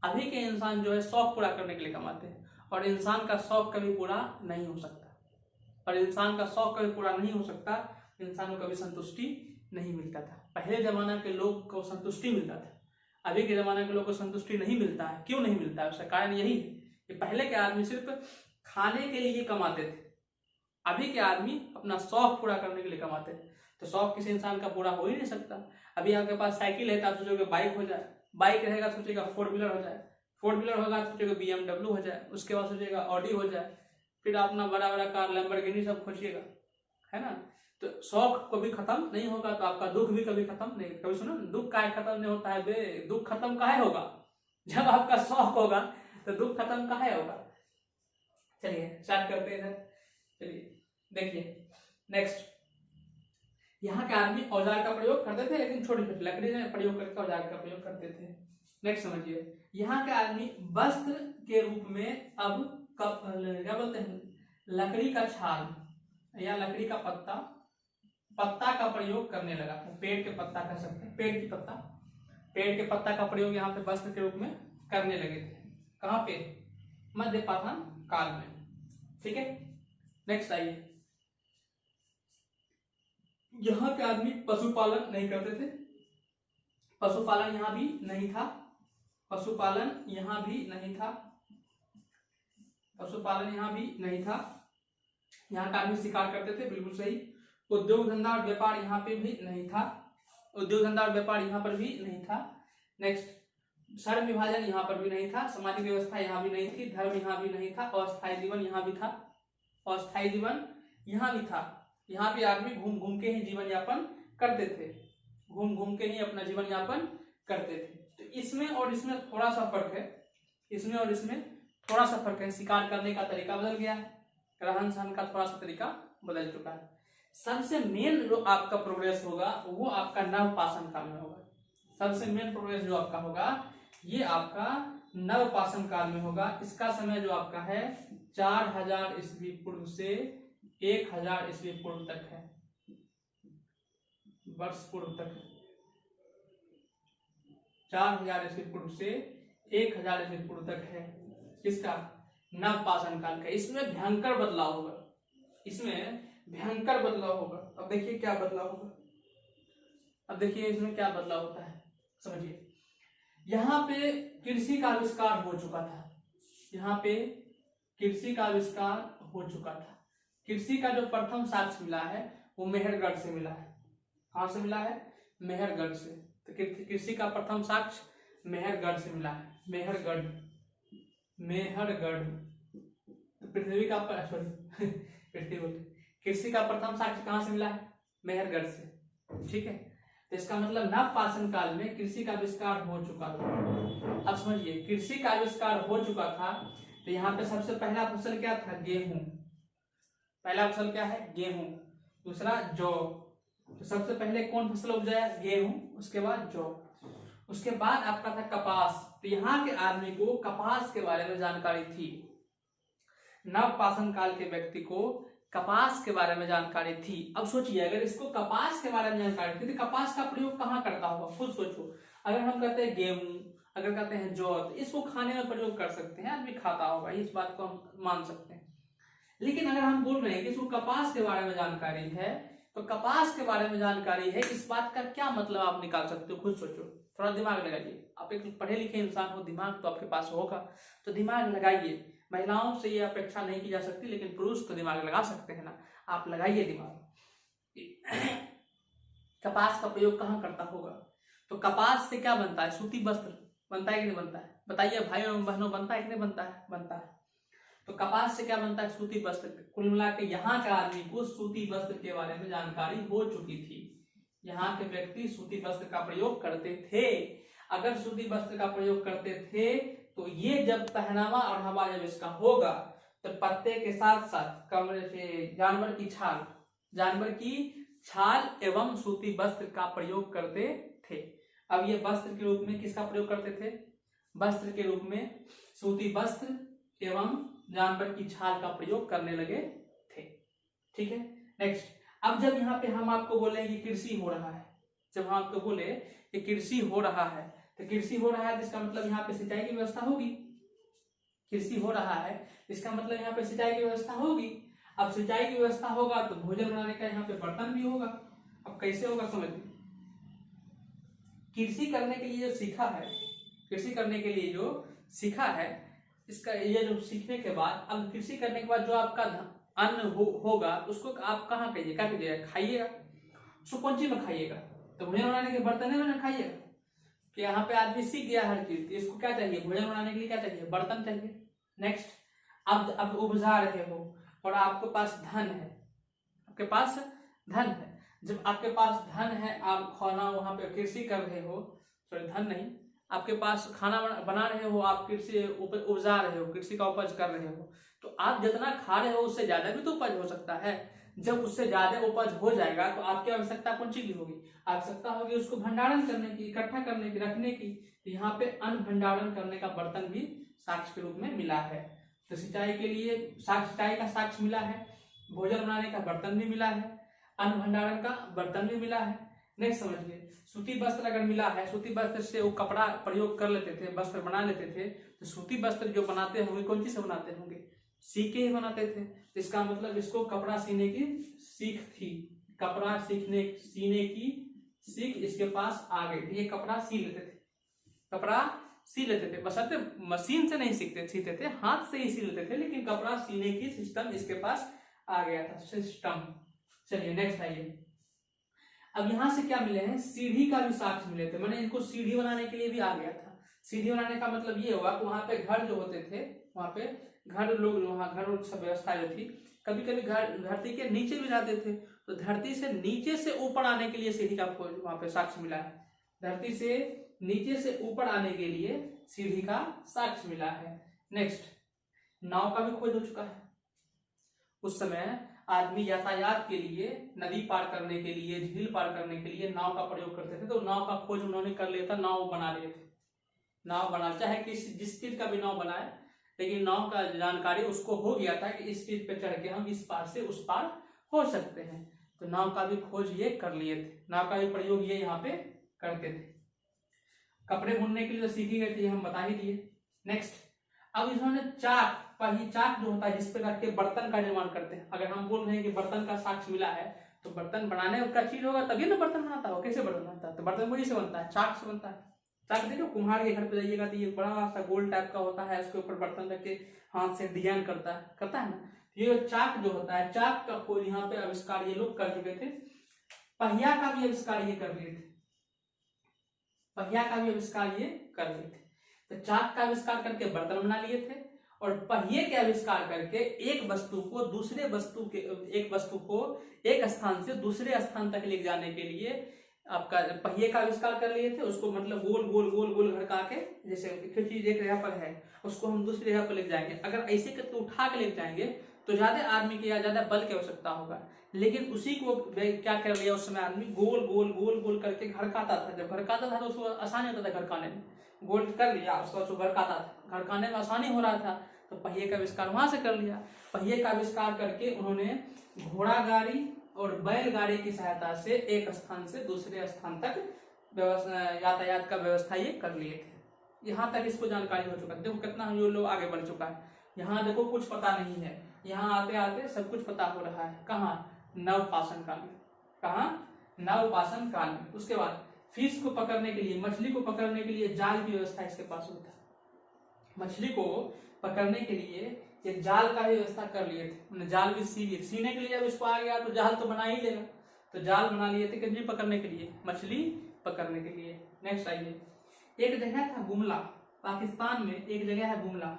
अभी के इंसान जो है शौक पूरा करने के लिए कमाते हैं। और इंसान का शौक कभी पूरा नहीं हो सकता, और इंसान का शौक कभी पूरा नहीं हो सकता, इंसान को कभी संतुष्टि नहीं मिलता था। पहले जमाना के लोग को संतुष्टि मिलता था, अभी के जमाने के लोग को संतुष्टि नहीं मिलता है। क्यों नहीं मिलता है? उसका कारण यही है कि पहले के आदमी सिर्फ खाने के लिए कमाते थे, अभी के आदमी अपना शौक पूरा करने के लिए कमाते हैं। तो शौक किसी इंसान का पूरा हो ही नहीं सकता। अभी आपके पास साइकिल है तो आप सोचोगे बाइक हो जाए, बाइक रहेगा तो सोचेगा 4 व्हीलर हो जाए, 4 व्हीलर होगा तो सोचेगा BMW हो जाए, उसके बाद सोचेगा ऑडी हो जाए, फिर अपना बड़ा बड़ा कार लैम्बोर्गिनी सब खोजिएगा, है ना। तो शौक कभी खत्म नहीं होगा तो आपका दुख भी कभी खत्म नहीं। कभी सुनो दुख काहे खत्म नहीं होता है बे, दुख खत्म काहे होगा? जब आपका शौक होगा तो दुख खत्म काहे होगा? चलिए स्टार्ट करते हैं इधर। चलिए देखिए नेक्स्ट, यहाँ के आदमी औजार का प्रयोग करते थे, लेकिन छोटे छोटे लकड़ी में प्रयोग करके औजार का प्रयोग करते थे। नेक्स्ट समझिए, यहाँ के आदमी वस्त्र के रूप में अब क्या बोलते हैं, लकड़ी का छाल या लकड़ी का पत्ता का प्रयोग करने लगा था। पेड़ के पत्ता कह सकते हैं, पेड़ के पत्ता का प्रयोग यहाँ पे वस्त्र के रूप में करने लगे थे। कहाँ पे? मध्य पाषाण काल में। ठीक है, नेक्स्ट आइए, यहाँ के आदमी पशुपालन नहीं करते थे, पशुपालन यहाँ भी नहीं था, पशुपालन यहाँ भी नहीं था, पशुपालन यहाँ भी नहीं था। यहाँ का आदमी शिकार करते थे, बिल्कुल सही। उद्योग धंधा और व्यापार यहाँ पे भी नहीं था, उद्योग धंधा और व्यापार यहाँ पर भी नहीं था। नेक्स्ट, श्रम विभाजन यहाँ पर भी नहीं था, सामाजिक व्यवस्था यहाँ भी नहीं थी, धर्म यहाँ भी नहीं था, अस्थायी जीवन यहाँ भी था, अस्थायी जीवन यहाँ भी था। यहाँ पे आदमी घूम घूम के ही जीवन यापन करते थे, घूम घूम के ही अपना जीवन यापन करते थे। तो इसमें और इसमें थोड़ा सा फर्क है, इसमें और इसमें थोड़ा सा फर्क है। शिकार करने का तरीका बदल गया है, रहन सहन का थोड़ा सा तरीका बदल चुका है। सबसे मेन जो आपका प्रोग्रेस होगा वो आपका नवपाषाण काल में होगा। सबसे मेन प्रोग्रेस जो आपका होगा ये आपका नवपाषाण काल में होगा। इसका समय जो आपका है 4000 ईस्वी पूर्व से 1000 ईस्वी पूर्व तक है, वर्ष पूर्व तक, 4000 ईस्वी पूर्व से 1000 ईस्वी पूर्व तक है। किसका? नवपाषाण काल का। इसमें भयंकर बदलाव होगा, इसमें भयंकर बदलाव होगा। अब देखिए क्या बदलाव होगा, अब देखिए इसमें क्या बदलाव होता है, समझिए। यहाँ पे कृषि का आविष्कार हो चुका था, यहाँ पे कृषि का आविष्कार हो चुका था। कृषि का जो प्रथम साक्ष्य मिला है वो मेहरगढ़ से मिला है। कहाँ से मिला है? मेहरगढ़ से। तो कृषि का प्रथम साक्ष्य मेहरगढ़ से मिला है, मेहरगढ़, मेहरगढ़। तो पृथ्वी का कृषि का प्रथम साक्ष्य कहाँ से मिला है? मेहरगढ़ से। ठीक है, तो इसका मतलब नवपाषाण काल में कृषि का आविष्कार हो चुका था। अब समझिए, कृषि का आविष्कार हो चुका था तो यहाँ पे सबसे पहला फसल क्या था? गेहूं। पहला फसल क्या है? गेहूं। दूसरा जौ। तो सबसे पहले कौन फसल उपजाया? गेहूं, उसके बाद जौ, उसके बाद आपका था कपास। तो यहाँ के आदमी को कपास के बारे में जानकारी थी, नवपाषाण काल के व्यक्ति को कपास के बारे में जानकारी थी। अब सोचिए, अगर इसको कपास के बारे में जानकारी थी तो कपास का प्रयोग कहाँ करता होगा? खुद सोचो। अगर हम कहते हैं गेहूं, अगर कहते हैं जौ, तो इसको खाने में प्रयोग कर सकते हैं, आदमी खाता होगा, इस बात को हम मान सकते हैं। लेकिन अगर हम बोल रहे हैं कि इसको कपास के बारे में जानकारी है, तो कपास के बारे में जानकारी है, इस बात का क्या मतलब आप निकाल सकते हो? खुद सोचो, थोड़ा दिमाग लगाइए। आप एक पढ़े लिखे इंसान हो, दिमाग तो आपके पास होगा, तो दिमाग लगाइए। महिलाओं से ये अपेक्षा नहीं की जा सकती, लेकिन पुरुष तो दिमाग लगा सकते हैं ना, आप लगाइए दिमाग। कपास का प्रयोग कहाँ करता होगा? तो कपास से क्या बनता है? सूती वस्त्र बनता है कि नहीं बनता है? बताइए भाइयों एवं बहनों, बनता है कि नहीं बनता है? बनता है। तो कपास से क्या बनता है? सूती वस्त्र। कुल मिला के यहाँ के आदमी को सूती वस्त्र के बारे में जानकारी हो चुकी थी। यहाँ के व्यक्ति सूती वस्त्र का प्रयोग करते थे। अगर सूती वस्त्र का प्रयोग करते थे तो ये जब पहनावा और हवा जब इसका होगा तो पत्ते के साथ साथ कमरे से जानवर की छाल एवं सूती वस्त्र का प्रयोग करते थे। अब ये वस्त्र के रूप में किसका प्रयोग करते थे? वस्त्र के रूप में सूती वस्त्र एवं जानवर की छाल का प्रयोग करने लगे थे। ठीक है, नेक्स्ट। अब जब यहाँ पे हम आपको बोले कि कृषि हो रहा है, जब हम आपको बोले कि कृषि हो रहा है, तो कृषि हो रहा है तो इसका मतलब यहाँ पे सिंचाई की व्यवस्था होगी। कृषि हो रहा है इसका मतलब यहाँ पे सिंचाई की व्यवस्था होगी। अब सिंचाई की व्यवस्था होगा तो भोजन बनाने का यहाँ पे बर्तन भी होगा। अब कैसे होगा समझिए। कृषि करने के लिए जो सीखा है, कृषि करने के लिए जो सीखा है, इसका ये जो सीखने के बाद, अब कृषि करने के बाद जो आपका अन्न होगा उसको आप कहाँ खाइए, क्या कीजिएगा? खाइएगा। उसको कौन चीज में खाइएगा? तो भोजन बनाने के बर्तन में खाइएगा। कि यहाँ पे आदमी सीख गया हर चीज, इसको क्या चाहिए? भोजन बनाने के लिए क्या चाहिए? बर्तन चाहिए। नेक्स्ट, अब उपजा रहे हो और आपके पास धन है, आपके पास धन है। जब आपके पास धन है, आप खाना वहां पे कृषि कर रहे हो, सॉरी धन नहीं, आपके पास खाना बना रहे हो, आप कृषि उपजा रहे हो, कृषि का उपज कर रहे हो, तो आप जितना खा रहे हो उससे ज्यादा भी तो उपज हो सकता है। जब उससे ज्यादा उपज हो जाएगा तो आपकी आवश्यकता कौन सी की होगी? आवश्यकता होगी उसको भंडारण करने की, इकट्ठा करने की, रखने की। तो यहाँ पे अन्न भंडारण करने का बर्तन भी साक्ष्य के रूप में मिला है। तो सिंचाई के लिए सिंचाई का साक्ष्य मिला है, भोजन बनाने का बर्तन भी मिला है, अन्न भंडारण का बर्तन भी मिला है। नेक्स्ट समझिए, सूती वस्त्र अगर मिला है, सूती वस्त्र से वो कपड़ा प्रयोग कर लेते थे, वस्त्र बना लेते थे, तो सूती वस्त्र जो बनाते होंगे कौन चीज से बनाते होंगे? सीख के ही बनाते थे। इसका मतलब इसको कपड़ा सीने की सीख थी, कपड़ा सीने की सीख इसके पास आ गई थी। ये कपड़ा सी लेते थे, कपड़ा सी लेते थे, बशर्ते मशीन से नहीं सीते थे, हाथ से ही सी लेते थे, लेकिन कपड़ा सीने की सिस्टम इसके पास आ गया था, सिस्टम। चलिए नेक्स्ट आइए। अब यहां से क्या मिले हैं? सीढ़ी का भी साक्ष्य मिले थे, मैंने इनको सीढ़ी बनाने के लिए भी आ गया था। सीढ़ी बनाने का मतलब ये हुआ कि वहां पे घर जो होते थे, वहां पे घर लोग, वहां घर सब व्यवस्था जो थी, कभी कभी घर धरती के नीचे भी रहते थे, तो धरती से नीचे से ऊपर आने के लिए सीढ़ी का वहां पे साक्ष्य मिला है। धरती से नीचे से ऊपर आने के लिए सीढ़ी का साक्ष्य मिला है। नेक्स्ट, नाव का भी खोज हो चुका है। उस समय आदमी यातायात के लिए, नदी पार करने के लिए, झील पार करने के लिए नाव का प्रयोग करते थे, तो नाव का खोज उन्होंने कर लिया था, नाव बना लिए थे। नाव बना, चाहे जिस चीज का भी नाव बनाए, लेकिन नाव का जानकारी उसको हो गया था कि इस चीज पे चढ़ के हम इस पार से उस पार हो सकते हैं, तो नाव का भी खोज ये कर लिए थे, नाव का भी प्रयोग ये यहाँ पे करते थे। कपड़े बुनने के लिए तो सीखी गए थे, हम बता ही दिए। नेक्स्ट, अब इन्होंने चाक जो होता है जिस पे रख के बर्तन का निर्माण करते हैं। अगर हम बोल रहे हैं कि बर्तन का साक्ष्य मिला है, तो बर्तन बनाने का चीज होगा तभी ना बर्तन बनाता हो। कैसे बर्तन बनता है? तो बर्तन वही से बनता है, चाक से बनता है। चाक देखो, कुम्हार के घर पे जाइएगा तो ये बड़ा सा गोल टाइप का होता है, उसके ऊपर बर्तन रख के हाथ से डिजाइन करता है ना। ये चाक जो होता है, चाक का खोज यहाँ पे आविष्कार ये लोग कर चुके थे। पहिया का भी आविष्कार ये कर लिए थे, पहिया का भी आविष्कार ये कर लिए थे। तो चाक का आविष्कार करके बर्तन बना लिए थे, और पहिए के आविष्कार करके एक वस्तु को एक स्थान से दूसरे स्थान तक ले जाने के लिए आपका पहिए का आविष्कार कर लिए थे। उसको मतलब गोल गोल गोल गोल घड़का के, जैसे एक चीज एक जगह पर है उसको हम दूसरी जगह पर ले जाएंगे। अगर ऐसे करके उठा के ले जाएंगे तो ज्यादा आदमी की या ज्यादा बल की आवश्यकता होगा, लेकिन उसी को क्या कर लिया उस समय आदमी, गोल गोल गोल गोल करके घड़काता था। जब घड़काता था तो उसको आसानी होता था घड़काने में, गोल कर लिया उसको घड़काता था, घड़काने में आसानी हो रहा था, तो पहिए का आविष्कार वहां से कर लिया। पहिए का आविष्कार करके उन्होंने घोड़ा गाड़ी और बैलगाड़ी की सहायता से एक स्थान से दूसरे स्थान तक यातायात का व्यवस्था ये कर लिए थे। यहाँ तक इसको जानकारी हो चुका है। देखो कितना हम लोग आगे बढ़ चुका है। यहाँ देखो कुछ पता नहीं है, यहाँ आते आते सब कुछ पता हो रहा है। कहाँ? नवपाषाण काल में। कहाँ? नवपाषाण काल में। उसके बाद फिश को पकड़ने के लिए, मछली को पकड़ने के लिए जाल की व्यवस्था इसके पास होता है। मछली को पकड़ने के लिए एक जाल का व्यवस्था कर लिए थे। जाल भी सीने के लिए जब इसको आ गया तो जाल तो बना ही लेगा, तो जाल बना लिए थे किसने पकड़ने के लिए? मछली पकड़ने के लिए। नेक्स्ट आइए, एक जगह था गुमला, पाकिस्तान में एक जगह है गुमला।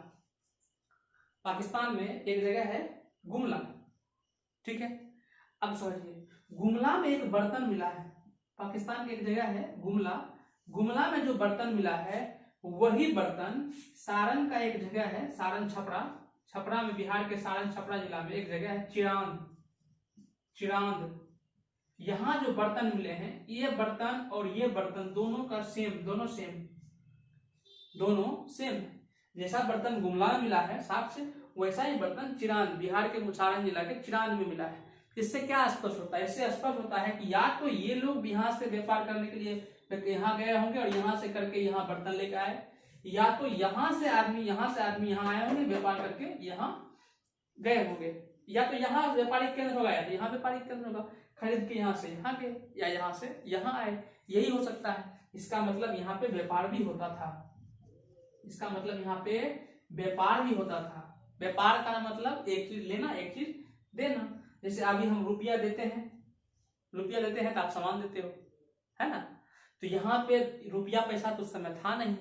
पाकिस्तान में एक जगह है गुमला, ठीक है। अब समझिए, गुमला में एक बर्तन मिला है, पाकिस्तान की एक जगह है गुमला, गुमला में जो बर्तन मिला है वही बर्तन सारण का एक जगह है, सारण छपरा, छपरा में, बिहार के सारण छपरा जिला में एक जगह है चिरांद, चिरांद, यहाँ जो बर्तन मिले हैं ये बर्तन और ये बर्तन दोनों का सेम, दोनों सेम, दोनों सेम है। जैसा बर्तन गुमला में मिला है साक्ष्य, वैसा ही बर्तन चिरांद, बिहार के सारण जिला के चिरांद में मिला है। इससे क्या स्पष्ट होता है? इससे स्पष्ट होता है कि या तो ये लोग यहाँ से व्यापार करने के लिए यहाँ गए होंगे और यहाँ से करके यहाँ बर्तन लेकर आए, या तो यहाँ से आदमी यहाँ आए होंगे व्यापार करके यहाँ गए होंगे, या तो यहाँ व्यापारिक केंद्र होगा या तो यहाँ व्यापारिक केंद्र होगा, खरीद के यहाँ से यहाँ गए या यहाँ से यहाँ आए, यही हो सकता है। इसका मतलब यहाँ पे व्यापार भी होता था, इसका मतलब यहाँ पे व्यापार भी होता था। व्यापार का मतलब एक चीज लेना एक चीज देना। जैसे अभी हम रुपया देते हैं तो आप सामान देते हो, है ना। तो यहाँ पे रुपया पैसा तो उस समय था नहीं,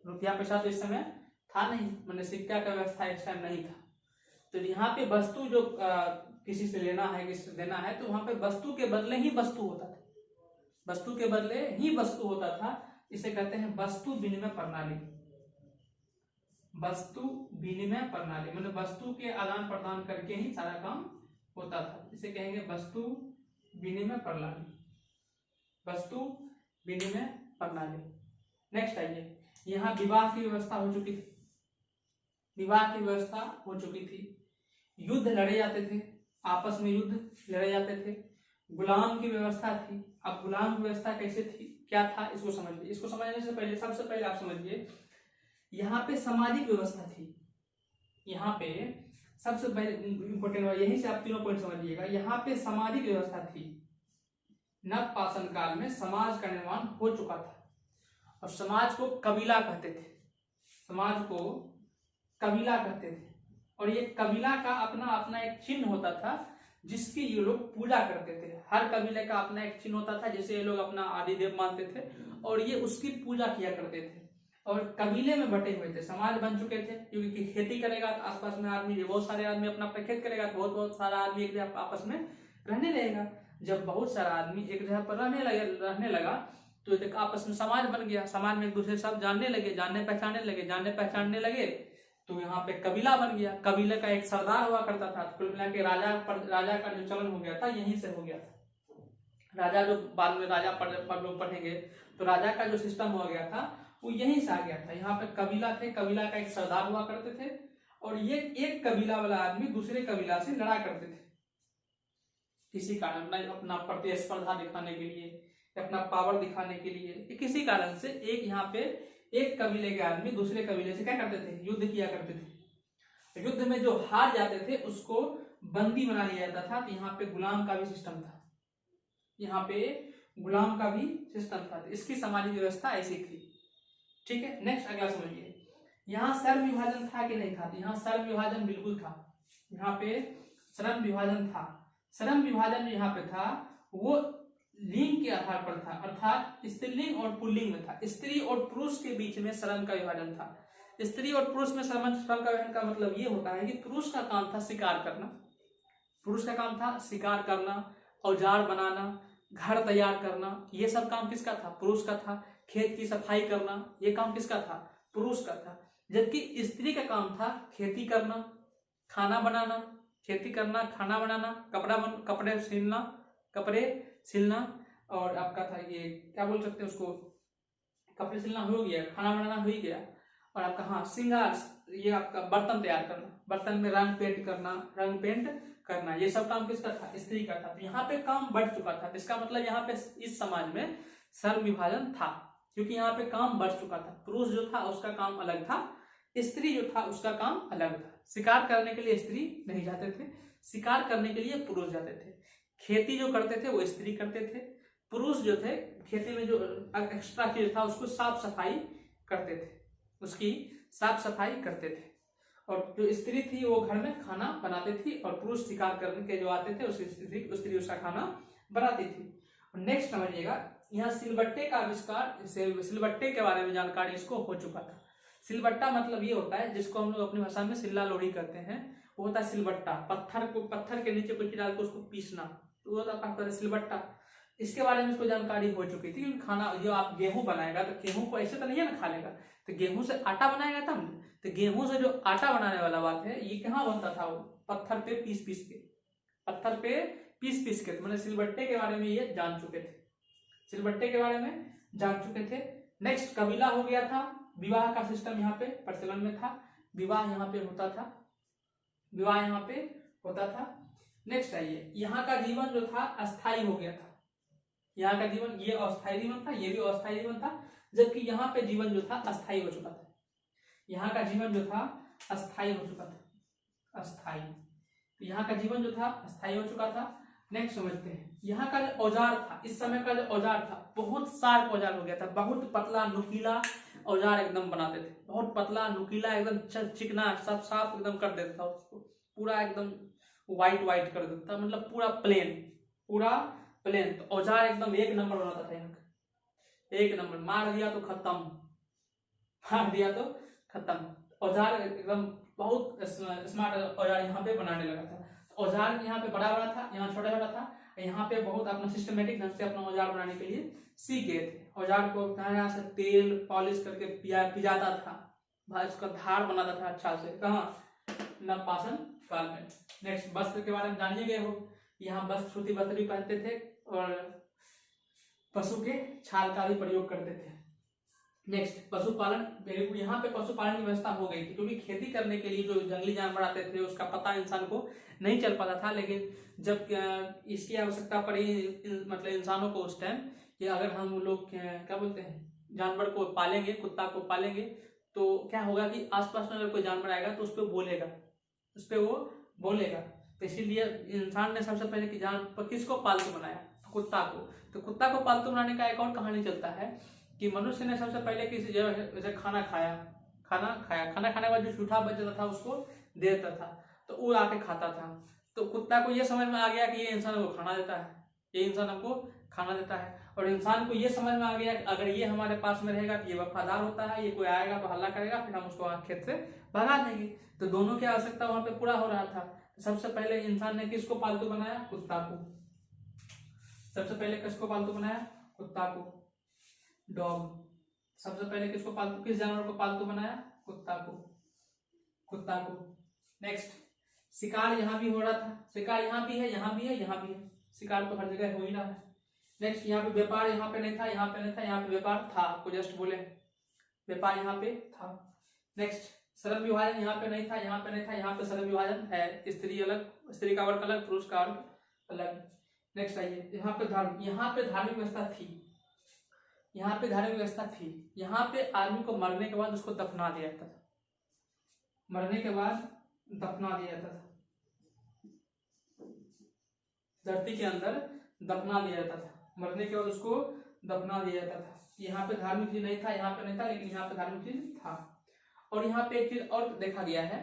रुपया पैसा तो इस समय था नहीं, मैंने सिक्का का व्यवस्था इस टाइम नहीं था। तो यहाँ पे वस्तु जो किसी से लेना है किसी से देना है, तो वहां पे वस्तु के बदले ही वस्तु होता था, वस्तु के बदले ही वस्तु होता था। इसे कहते हैं वस्तु विनिमय प्रणाली, वस्तु विनिमय प्रणाली, मतलब वस्तु के आदान प्रदान करके ही सारा काम होता था। इसे कहेंगे वस्तु विनिमय प्रणाली, वस्तु विनिमय प्रणाली। नेक्स्ट आइए, यहाँ विवाह की व्यवस्था हो चुकी थी, विवाह की व्यवस्था हो चुकी थी, युद्ध लड़े जाते थे, आपस में युद्ध लड़े जाते थे, गुलाम की व्यवस्था थी। अब गुलाम की व्यवस्था कैसे थी, क्या था, इसको समझिए। इसको समझने से पहले सबसे पहले आप समझिए यहाँ पे सामाजिक व्यवस्था थी, यहाँ पे सबसे पहले इंपोर्टेंट यहीं से आप तीनों पॉइंट समझिएगा। यहाँ पे सामाजिक व्यवस्था थी, नव पाषाण काल में समाज का निर्माण हो चुका था और समाज को कबीला कहते थे, समाज को कबीला कहते थे। और ये कबीला का अपना अपना एक चिन्ह होता था जिसकी ये लोग पूजा करते थे। हर कबीले का अपना एक चिन्ह होता था, जैसे ये लोग अपना आदि देव मानते थे और ये उसकी पूजा किया करते थे। और कबीले में बटे हुए थे, समाज बन चुके थे, क्योंकि खेती करेगा तो आसपास में आदमी, बहुत सारे आदमी अपना अपना खेत करेगा तो बहुत सारा आदमी एक जगह आपस में रहने लगेगा। जब बहुत सारा आदमी एक जगह पर रहने लगा तो एक आपस में समाज बन गया, समाज में एक दूसरे सब जानने लगे, जानने पहचानने लगे तो यहाँ पे कबीला बन गया। कबीले का एक सरदार हुआ करता था, कुल मिला के राजा का जो चलन हो गया था यहीं से हो गया था। राजा जो बाद में राजा पर लोग पढ़ेंगे तो राजा का जो सिस्टम हो गया था वो यहीं से आ गया था। यहाँ पे कबीला थे, कबीला का एक सरदार हुआ करते थे और ये एक कबीला वाला आदमी दूसरे कबीला से लड़ा करते थे, किसी कारण, अपना प्रतिस्पर्धा दिखाने के लिए, अपना पावर दिखाने के लिए, किसी कारण से एक यहाँ पे एक कबीले के आदमी दूसरे कबीले से क्या करते थे, युद्ध किया करते थे। युद्ध में जो हार जाते थे उसको बंदी बना लिया जाता था। तो यहाँ पे गुलाम का भी सिस्टम था, यहाँ पे गुलाम का भी सिस्टम था। तो इसकी सामाजिक व्यवस्था ऐसी थी, ठीक है। नेक्स्ट अगला समझिए, यहाँ श्रम विभाजन था कि नहीं था। यहाँ श्रम विभाजन बिल्कुल था, यहाँ पे श्रम विभाजन था। श्रम विभाजन जो यहाँ पे था वो लिंग के आधार पर था, अर्थात स्त्रीलिंग और पुल्लिंग में था। स्त्री और पुरुष के बीच में श्रम का विभाजन था। स्त्री और पुरुष में श्रम का विभाजन का मतलब ये होता है कि पुरुष का काम था शिकार करना, पुरुष का काम था शिकार करना, औजार बनाना, घर तैयार करना, ये सब काम किसका था, पुरुष का था। खेत की सफाई करना, ये काम किसका था, पुरुष का था। जबकि स्त्री का काम था खेती करना, खाना बनाना, खेती करना, खाना बनाना, कपड़े सिलना और आपका था ये क्या बोल सकते हैं उसको, कपड़े सिलना हो गया, खाना बनाना हो ही गया, और आपका हाँ श्रृंगार, ये आपका बर्तन तैयार करना, बर्तन में रंग पेंट करना, ये सब काम किसका था, स्त्री का था। तो यहाँ पे काम बढ़ चुका था। इसका मतलब यहाँ पे इस समाज में श्रम विभाजन था, क्योंकि यहाँ पे काम बढ़ चुका था। पुरुष जो था उसका काम अलग था, स्त्री जो था उसका काम अलग था। शिकार करने के लिए स्त्री नहीं जाते थे, शिकार करने के लिए पुरुष जाते थे। खेती जो करते थे वो स्त्री करते थे, पुरुष जो थे खेती में जो एक्स्ट्रा चीज था उसको साफ सफाई करते थे, उसकी साफ सफाई करते थे। और जो स्त्री थी वो घर में खाना बनाती थी और पुरुष शिकार करने के जो आते थे उस स्त्री उसका खाना बनाती थी। और नेक्स्ट समझिएगा, यहाँ सिलबट्टे का आविष्कार, सिलबट्टे के बारे में जानकारी इसको हो चुका था। सिलबट्टा मतलब ये होता है जिसको हम लोग अपनी भाषा में सिल्ला लोढ़ी कहते हैं, वो होता है सिलबट्टा। पत्थर के नीचे कुछ डाल के उसको पीसना, तो वो होता है सिलबट्टा। इसके बारे में इसको जानकारी हो चुकी थी, क्योंकि खाना जो आप गेहूं बनाएगा तो गेहूं को ऐसे तो नहीं है ना खा लेगा, तो गेहूं से आटा बनाएगा तब। तो गेहूं से जो आटा बनाने वाला बात है, ये कहाँ बनता था? वो पत्थर पे पीस पीस के, पत्थर पे पीस पीस के। मैंने सिलबट्टे के बारे में ये जान चुके थे, सिलबट्टे के बारे में जान चुके थे। नेक्स्ट कबीला हो गया था। विवाह का सिस्टम यहाँ पे प्रचलन में था, विवाह यहाँ पे होता था, विवाह यहाँ पे होता था। नेक्स्ट आइए, यहाँ का जीवन जो था अस्थाई हो गया था। यहाँ का जीवन, ये अस्थाई जीवन था, ये भी अस्थाई जीवन था, जबकि यहाँ पे जीवन जो था अस्थाई हो चुका था। यहाँ का जीवन जो था अस्थाई हो चुका था, अस्थाई। यहाँ का जीवन जो था अस्थाई हो चुका था। नेक्स्ट समझते हैं, यहाँ का जो औजार था, इस समय का जो औजार था, बहुत शार्प औजार हो गया था, बहुत पतला नुकीला औजार एकदम बनाते थे, बहुत पतला नुकीला एकदम चिकना सब साफ एकदम कर देता था, उसको पूरा एकदम व्हाइट कर देता था, मतलब पूरा प्लेन, पूरा प्लेन। तो औजार एकदम एक नंबर बनाता था यहाँ का, एक नंबर। मार दिया तो खत्म, मार दिया तो खत्म। औजार एकदम बहुत स्मार्ट औजार यहाँ पे बनाने लगा था। औजार यहाँ पे बड़ा बड़ा था, यहाँ छोटा छोटा था, यहाँ पे बहुत अपना सिस्टमेटिक ढंग से अपना औजार बनाने के लिए सीख गए थे। औजार को यहाँ से तेल पॉलिश करके पिजाता था, भाई उसका धार बनाता था अच्छा से। कहाँ? नवपाषाण काल में। नेक्स्ट वस्त्र के बारे में जानिए गए हो, यहाँ वस्त्र सूती वस्त्र भी पहनते थे और पशु के छाल का भी प्रयोग करते थे। नेक्स्ट पशुपालन, यहाँ पे पशुपालन की व्यवस्था हो गई थी, क्योंकि खेती करने के लिए जो जंगली जानवर आते थे उसका पता इंसान को नहीं चल पाता था। लेकिन जब इसकी आवश्यकता पड़ी मतलब इंसानों को उस टाइम, कि अगर हम लोग क्या बोलते हैं, जानवर को पालेंगे, कुत्ता को पालेंगे, तो क्या होगा कि आसपास में अगर कोई जानवर आएगा तो उस पर बोलेगा, उस पर वो बोलेगा। तो इसीलिए इंसान ने सबसे पहले कि जानवर किसको पालतू बनाया? कुत्ता को। तो कुत्ता को पालतू बनाने का एक और कहानी चलता है कि मनुष्य ने सबसे पहले किसी जगह जैसे खाना खाया, खाना खाने के बाद जो जूठा बचता था उसको दे देता था, तो वो आके खाता था। तो कुत्ता को ये समझ में आ गया कि ये इंसान को खाना देता है, ये इंसान हमको खाना देता है। और इंसान को ये समझ में आ गया कि अगर ये हमारे पास में रहेगा तो ये वफादार होता है, ये कोई आएगा तो हल्ला करेगा, फिर हम उसको खेत से भगा देंगे। तो दोनों की आवश्यकता वहां पे पूरा हो रहा था। सबसे पहले इंसान ने किसको पालतू बनाया? कुत्ता को। सबसे पहले किसको पालतू बनाया? कुत्ता को, डॉग। सबसे पहले किसको पालतू, किस जानवर को पालतू बनाया? कुत्ता को, कुत्ता को। नेक्स्ट शिकार यहाँ भी हो रहा था, शिकार यहाँ भी है, यहाँ भी है, यहाँ भी है, शिकार तो हर जगह हो ही रहा है। नेक्स्ट यहाँ पे व्यापार यहाँ पे नहीं था, यहाँ पे नहीं था, यहाँ पे व्यापार था, आपको जस्ट बोले व्यापार यहाँ पे था। नेक्स्ट श्रम विभाजन यहाँ पे नहीं था, यहाँ पे नहीं था, यहाँ पे श्रम विभाजन है, स्त्री अलग, स्त्री का वर्ग अलग, पुरुष का वर्ग अलग। नेक्स्ट आइए, यहाँ पे धार्मिक व्यवस्था थी, यहाँ पे धार्मिक व्यवस्था थी। यहाँ पे आदमी को मरने के बाद उसको दफना दिया जाता था, मरने के बाद दफना दिया जाता था, धरती के अंदर दफना दिया जाता था, मरने के बाद उसको दफना दिया जाता था। यहाँ पे धार्मिक चीज नहीं था, यहाँ पे नहीं था, लेकिन यहाँ पे धार्मिक चीज था। और यहाँ पे एक चीज और देखा गया है,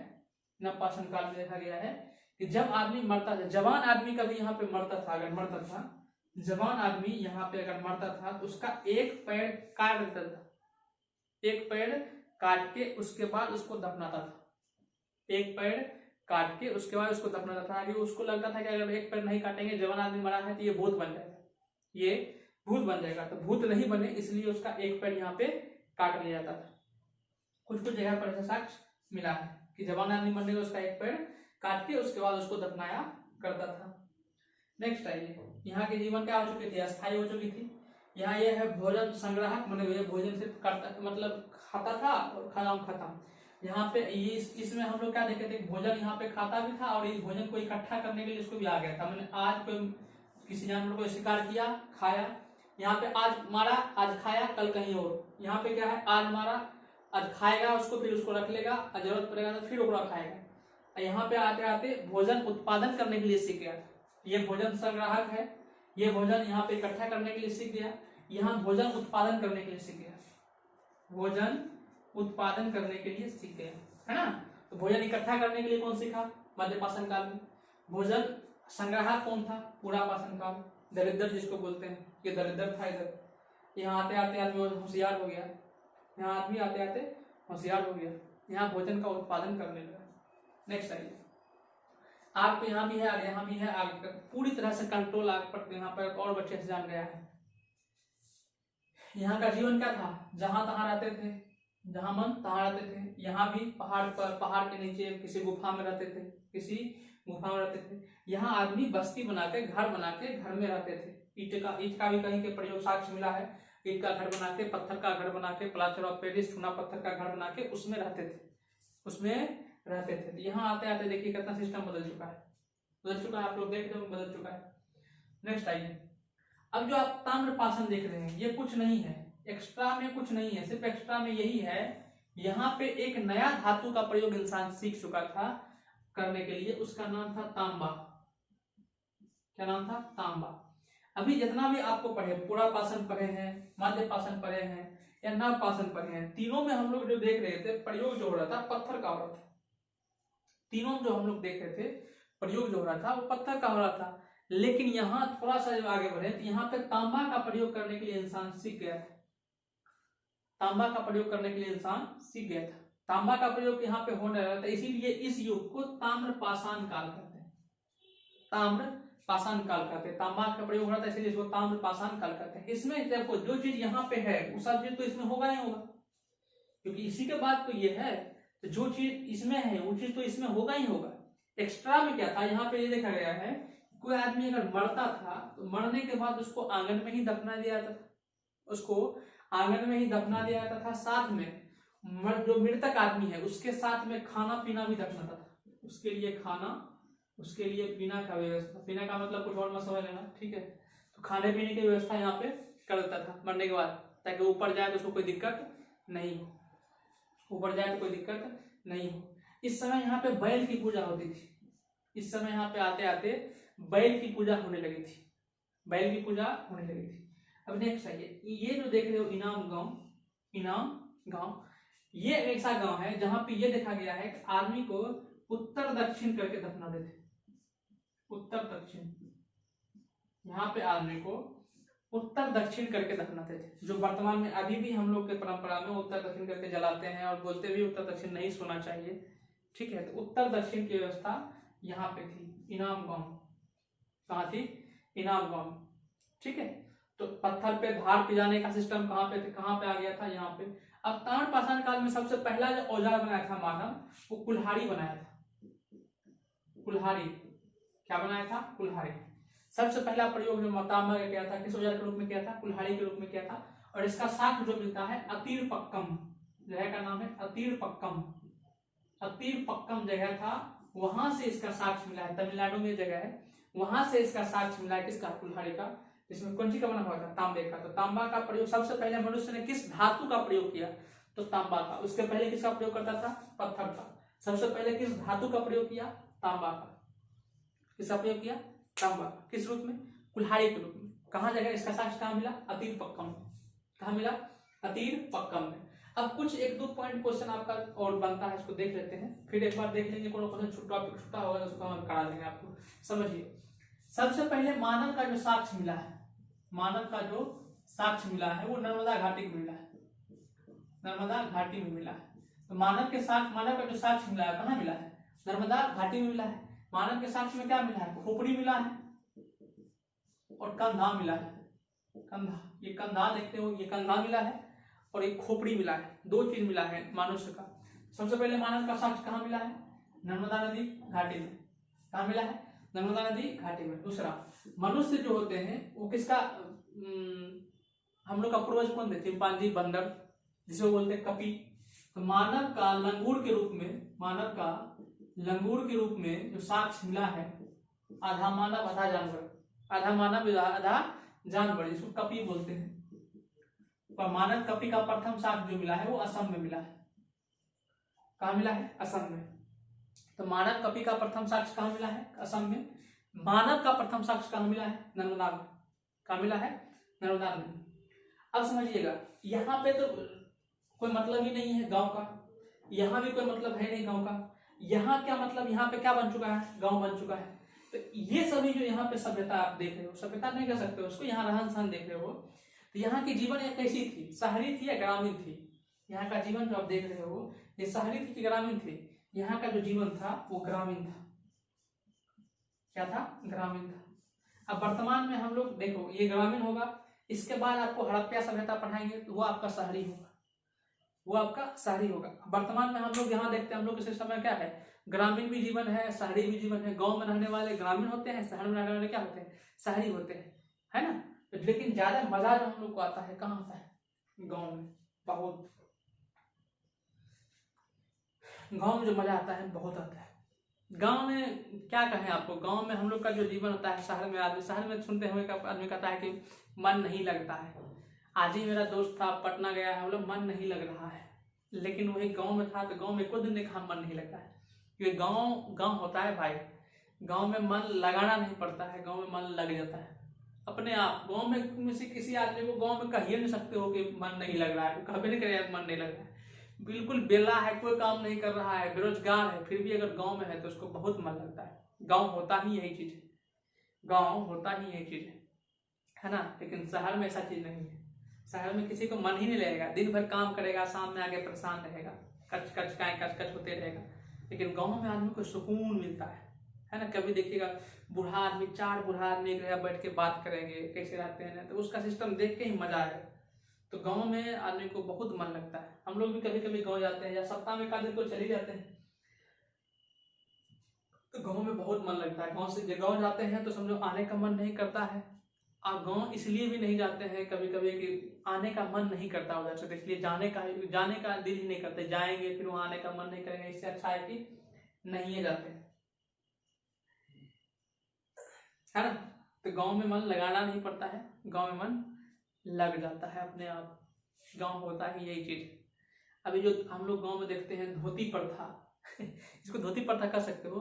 नवपाषाण काल में देखा गया है कि जब आदमी मरता था, जवान आदमी कभी यहाँ पे मरता था, अगर मरता था जवान आदमी यहाँ पे अगर मरता था तो उसका एक पैर काट देता था, एक पैर काट के उसके बाद उसको दफनाता था, एक पैर काट के उसके बाद उसको दफनाता था। आगे उसको लगता था कि अगर एक पैर नहीं काटेंगे, जवान आदमी मरा है तो ये भूत बन जाएगा, ये भूत बन जाएगा, तो भूत नहीं बने इसलिए उसका एक पैर यहाँ पे काट लिया जाता था। कुछ कुछ जगह पर ऐसा साक्ष्य मिला है कि जवान आदमी मरने में उसका एक पैर काट के उसके बाद उसको दफनाया करता था। नेक्स्ट आइए, यहाँ के जीवन क्या हो चुकी थी? अस्थायी हो चुकी थी। यहाँ ये है भोजन संग्राहक, मतलब भोजन से करता, मतलब खाता था और खत्म। यहाँ पे ये इसमें हम लोग क्या देखे थे, भोजन यहाँ पे खाता भी था और इस भोजन को इकट्ठा करने के लिए इसको भी आ गया था। मैंने आज कोई किसी जानवर को शिकार किया, खाया, यहाँ पे आज मारा, आज खाया, कल कहीं और। यहाँ पे क्या है, आज मारा, आज खाएगा उसको, फिर उसको रख लेगा, जरूरत पड़ेगा तो फिर ओकरा खाएगा। यहाँ पे आते आते भोजन उत्पादन करने के लिए सीख गया। ये भोजन संग्राहक है, ये भोजन यहाँ पे इकट्ठा करने के लिए सीख गया, यहाँ भोजन उत्पादन करने के लिए सीख गया, भोजन उत्पादन करने के लिए सीख गया, है ना। तो भोजन इकट्ठा करने के लिए कौन सीखा? मध्यपाषाण काल में। भोजन संग्राहक कौन था? पुरापाषाण काल, दरिद्र जिसको बोलते हैं, ये दरिद्र था इधर। यहाँ आते आते आदमी होशियार हो गया, यहाँ आदमी आते आते होशियार हो गया, यहाँ भोजन का उत्पादन करने लगा। नेक्स्ट आइए, आग पे यहाँ भी है, आग यहाँ भी है, आग का पूरी तरह से कंट्रोल आग पर यहाँ पर और बच्चे से जान गया है। यहाँ का जीवन क्या था, जहां तहां रहते थे, जहां मन तहां रहते थे। यहाँ भी पहाड़ पर, पहाड़ के नीचे किसी गुफा में रहते थे, किसी गुफा में रहते थे। यहाँ आदमी बस्ती बना के, घर बना के घर में रहते थे। ईट का भी कहीं के प्रयोग साक्ष्य मिला है। ईट का घर बना के, पत्थर का घर बना के, प्लास्टर ऑफ पेरिस चूना पत्थर का घर बना के उसमें रहते थे, उसमें रहते थे। यहाँ आते आते देखिए कितना सिस्टम बदल चुका है, बदल चुका है, आप लोग देख रहे हो बदल चुका है। नेक्स्ट आइए, अब जो आप ताम्रपाषाण देख रहे हैं ये कुछ नहीं है, एक्स्ट्रा में कुछ नहीं है, सिर्फ एक्स्ट्रा में यही है, यहाँ पे एक नया धातु का प्रयोग इंसान सीख चुका था करने के लिए, उसका नाम था तांबा। क्या नाम था, तांबा। अभी जितना भी आपको पढ़े, पूरा पाषाण पढ़े हैं, मध्य पाषाण पढ़े हैं या नव पाषाण पढ़े हैं, तीनों में हम लोग जो देख रहे थे प्रयोग जो हो रहा था पत्थर का हो रहा था। तीनों जो हम लोग देख रहे थे प्रयोग जो हो रहा था वो पत्थर का हो रहा था। लेकिन यहाँ थोड़ा सा जब आगे बढ़े तो यहाँ पे तांबा का प्रयोग करने के लिए इंसान सीख गया था। तांबा का प्रयोग करने के लिए इंसान सीख गया था। तांबा का प्रयोग यहाँ पे होने लगा था, इसीलिए इस युग को ताम्रपाषाण काल कहते हैं। ताम्रपाषाण काल कहते हैं, तांबा का प्रयोग हो रहा था इसलिए इसको ताम्रपाषाण काल कहते हैं। इसमें देखो जो चीज यहाँ पे है वो सब चीज तो इसमें होगा ही होगा, क्योंकि इसी के बाद तो ये है, तो जो चीज इसमें है वो चीज तो इसमें होगा ही होगा। एक्स्ट्रा में क्या था, यहाँ पे ये देखा गया है, कोई आदमी अगर मरता था तो मरने के बाद उसको आंगन में ही दफना दिया जाता था, उसको आंगन में ही दफना दिया जाता था। साथ में जो मृतक आदमी है उसके साथ में खाना पीना भी दफना था, उसके लिए खाना, उसके लिए पीना का व्यवस्था, पीना का मतलब कुछ और मत समझ लेना, ठीक है। तो खाने पीने की व्यवस्था यहाँ पे कर देता था मरने के बाद, ताकि ऊपर जाए तो उसको कोई दिक्कत नहीं हो, ऊपर जाए तो कोई दिक्कत नहीं हो। इस समय यहाँ पे बैल की पूजा होती थी, इस समय यहाँ पे आते आते बैल की पूजा होने लगी थी, बैल की पूजा होने लगी थी। अब नेक्स्ट आइए, ये जो देख रहे हो इनाम गांव, इनाम गांव, ये ऐसा गांव है जहां पे ये देखा गया है कि आदमी को उत्तर दक्षिण करके दफना देते, उत्तर दक्षिण, यहाँ पे आदमी को उत्तर दक्षिण करके दफनाते थे। जो वर्तमान में अभी भी हम लोग के परंपरा में उत्तर दक्षिण करके जलाते हैं और बोलते भी उत्तर दक्षिण नहीं सोना चाहिए, ठीक है। तो उत्तर दक्षिण की व्यवस्था यहाँ पे थी, इनाम गांव। कहाँ थी, इनाम गांव, ठीक है। तो पत्थर पे धार पिजाने का सिस्टम कहाँ पे थे, कहाँ पे आ गया था, यहाँ पे। अब ताम्रपाषाण काल में सबसे पहला जो औजार बनाया था मानव, वो कुल्हाड़ी बनाया था, कुल्हाड़ी। क्या बनाया था, कुल्हाड़ी। सबसे पहला प्रयोग जो तांबा का किया था, किस औजार के रूप में किया था, कुल्हाड़ी के रूप में किया था। और इसका साक्ष्य जो मिलता है अतीर पक्कम, जगह का नाम है अतीर पक्कम, अतीर पक्कम जगह था, वहां से इसका साक्ष्य मिला है। तमिलनाडु में जगह है, वहां से इसका साक्ष्य मिला है, किसका, कुल्हाड़ी का, जिसमें कौन सी का बना हुआ था, तांबे का। तो तांबा का प्रयोग सबसे पहले मनुष्य ने किस धातु का प्रयोग किया, तो तांबा का। उसके पहले किसका प्रयोग करता था, पत्थर का। सबसे पहले किस धातु का प्रयोग किया, तांबा का। किसका प्रयोग किया, तांबा का। किस रूप में, कुल्हाड़ी के रूप में। कहाँ जगह, इसका साक्ष्य कहाँ मिला, अतीर पक्कम। कहाँ मिला, अतीर पक्कम में। अब कुछ एक दो पॉइंट क्वेश्चन आपका और बनता है, इसको देख लेते हैं, फिर एक बार देख लेंगे, कोई क्वेश्चन टॉपिक छूटा होगा तो उसको हम करा देंगे आपको। समझिए, सबसे पहले मानव का जो साक्ष्य मिला है, मानव का जो साक्ष्य मिला है वो नर्मदा घाटी में मिला है, नर्मदा घाटी में मिला है। तो मानव के साथ, मानव का जो साक्ष्य मिला है कहाँ मिला है, नर्मदा घाटी में मिला है। मानव के साक्ष्य में क्या मिला है, खोपड़ी मिला है और कंधा मिला है, कंधा, ये कंधा देखते हो, ये कंधा मिला है और एक खोपड़ी मिला है, दो चीज मिला है मनुष्य का। सबसे पहले मानव का साक्ष्य कहाँ मिला है, नर्मदा नदी घाटी में। कहाँ मिला है, नर्मदा नदी घाटी में। दूसरा, मनुष्य जो होते हैं वो किसका, हम लोग का पूर्वज कौन थे, चिंपांजी, बंदर, जिसे बोलते हैं कपी। तो मानव का लंगूर के रूप में, मानव का लंगूर के रूप में जो साक्ष्य मिला है, आधा मानव आधा जानवर, आधा मानव आधा जानवर, जिसको कपी बोलते हैं। पर मानव कपी का प्रथम साक्ष्य जो मिला है वो असम में मिला है। कहाँ मिला है, असम में। तो मानव कपी का प्रथम साक्ष्य कहाँ मिला है, असम में। मानव का प्रथम साक्ष्य कहाँ मिला है, नर्मदा में। कहाँ मिला है, नर्मदा में। अब समझिएगा, यहाँ पे तो कोई मतलब ही नहीं है गांव का, यहाँ भी कोई मतलब है नहीं गांव का। यहाँ क्या मतलब, यहाँ पे क्या बन चुका है, गांव बन चुका है। तो ये सभी जो यहाँ पे सभ्यता आप देख रहे हो, सभ्यता नहीं कह सकते उसको, यहाँ रहन सहन देख रहे हो। तो यहाँ की जीवन कैसी थी, शहरी थी या ग्रामीण थी, यहाँ का जीवन जो आप देख रहे हो ये शहरी थी कि ग्रामीण थे? यहाँ का जो जीवन था वो ग्रामीण था। क्या था? ग्रामीण था। अब वर्तमान में हम लोग देखो ये ग्रामीण होगा, इसके बाद आपको हड़प्पा सभ्यता पढ़ाएंगे तो वो आपका शहरी होगा, वो आपका शहरी होगा। वर्तमान में हम लोग यहाँ देखते हैं हम लोग के सिस्टम में क्या है, ग्रामीण भी जीवन है, शहरी भी जीवन है। गांव में रहने वाले ग्रामीण होते हैं, शहर में रहने वाले क्या होते हैं? शहरी होते हैं, है ना। लेकिन ज्यादा मजा जो हम लोग को आता है कहाँ आता है? गाँव में। बहुत गाँव में जो मजा आता है बहुत आता है। गांव में क्या कहें आपको, गांव में हम लोग का जो जीवन होता है, शहर में आदमी, शहर में सुनते हुए आदमी कहता है कि मन नहीं लगता है। आज ही मेरा दोस्त था पटना गया है, बोला मन नहीं लग रहा है, लेकिन वही गांव में था तो गांव में को दिन ने कहा मन नहीं लगता है, क्योंकि गांव होता है भाई, गांव में मन लगाना नहीं पड़ता है, गांव में मन लग जाता है अपने आप। गांव में से किसी आदमी को गांव में कह ही नहीं सकते हो कि मन नहीं लग रहा है, कभी नहीं करेगा मन नहीं लग रहा है। बिल्कुल बेला है, कोई काम नहीं कर रहा है, बेरोजगार है, फिर भी अगर गांव में है तो उसको बहुत मन लगता है। गांव होता ही यही चीज है, गांव होता ही यही चीज है ना। लेकिन शहर में ऐसा चीज नहीं है, शहर में किसी को मन ही नहीं लगेगा, दिन भर काम करेगा, शाम में आके परेशान रहेगा, कच कच होते रहेगा। लेकिन गाँव में आदमी को सुकून मिलता है ना। कभी देखिएगा बूढ़ा आदमी, 4 बूढ़ा आदमी एक जगह बैठ के बात करेंगे कैसे रहते हैं, तो उसका सिस्टम देख के ही मजा आएगा। तो गांव में आदमी को बहुत मन लगता है। हम लोग भी कभी कभी गांव जाते हैं या सप्ताह में 1 दिन तो चले जाते हैं, तो गांव में बहुत मन लगता है। गांव से गांव जाते हैं तो समझो आने का मन नहीं करता है। और गांव इसलिए भी नहीं जाते हैं कभी कभी कि आने का मन नहीं करता उधर से, इसलिए जाने का दिल ही नहीं करते, जाएंगे फिर वहां आने का मन नहीं करेंगे, इससे अच्छा है कि नहीं है जाते हैं, है ना। तो गांव में मन लगाना नहीं पड़ता है, गांव में मन लग जाता है अपने आप। गांव होता ही यही चीज। अभी जो हम लोग गांव में देखते हैं धोती प्रथा इसको धोती प्रथा कह सकते हो।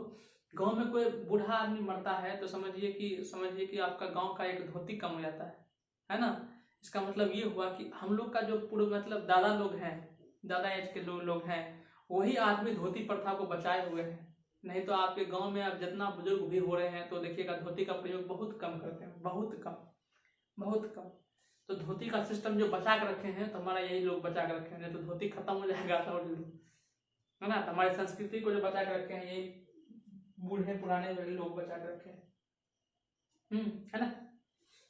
गांव में कोई बूढ़ा आदमी मरता है तो समझिए कि आपका गांव का एक धोती कम हो जाता है ना। इसका मतलब ये हुआ कि हम लोग का जो पूर्व मतलब दादा लोग हैं, दादा एज के लोग हैं, वही आदमी धोती प्रथा को बचाए हुए हैं। नहीं तो आपके गांव में अब जितना बुजुर्ग भी हो रहे हैं तो देखिएगा धोती का प्रयोग बहुत कम करते हैं, बहुत कम। तो धोती का सिस्टम जो बचा कर रखे हैं तो हमारा यही लोग बचा कर रखे हैं, नहीं तो धोती खत्म हो जाएगा है ना। तो हमारी संस्कृति को जो बचा कर रखे हैं यही बूढ़े पुराने वाले लोग बचा कर रखे हैं, है ना।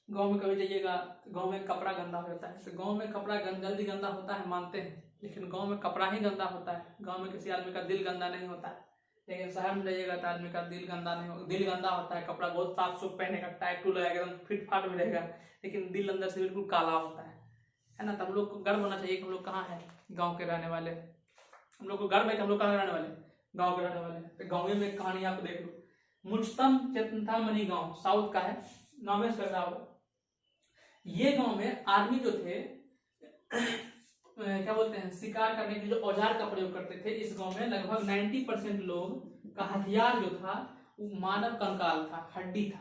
गांव में कभी जाइएगा, गांव में कपड़ा गंदा हो जाता है, तो गांव में कपड़ा जल्दी गंदा होता है मानते हैं, लेकिन गांव में कपड़ा ही गंदा होता है। गांव में किसी आदमी का दिल गंदा नहीं होता है। लेकिन शहर में जाइएगा तो आदमी का दिल गंदा नहीं होगा, दिल गंदा होता है, कपड़ा बहुत साफ सुफ पहनेगा, टाइट टू लगाएगा, एकदम फिट फाट में रहेगा, लेकिन दिल अंदर से बिल्कुल काला होता है ना। तो हम लोग को गर्व होना चाहिए कि हम लोग कहाँ हैं, गाँव के रहने वाले। हम लोग को गर्व है कि हम लोग कहाँ रहने वाले, गाँव के रहने वाले। तो गाँव में एक कहानी आप देख लो, मुचतम चिंतामणि गाँव साउथ का है, नॉमेश करता होगा। ये गाँव में आदमी जो थे क्या बोलते हैं, शिकार करने के जो औजार का प्रयोग करते थे। इस गांव में लगभग 90% लोग का हथियार जो था वो मानव कंकाल था, हड्डी था,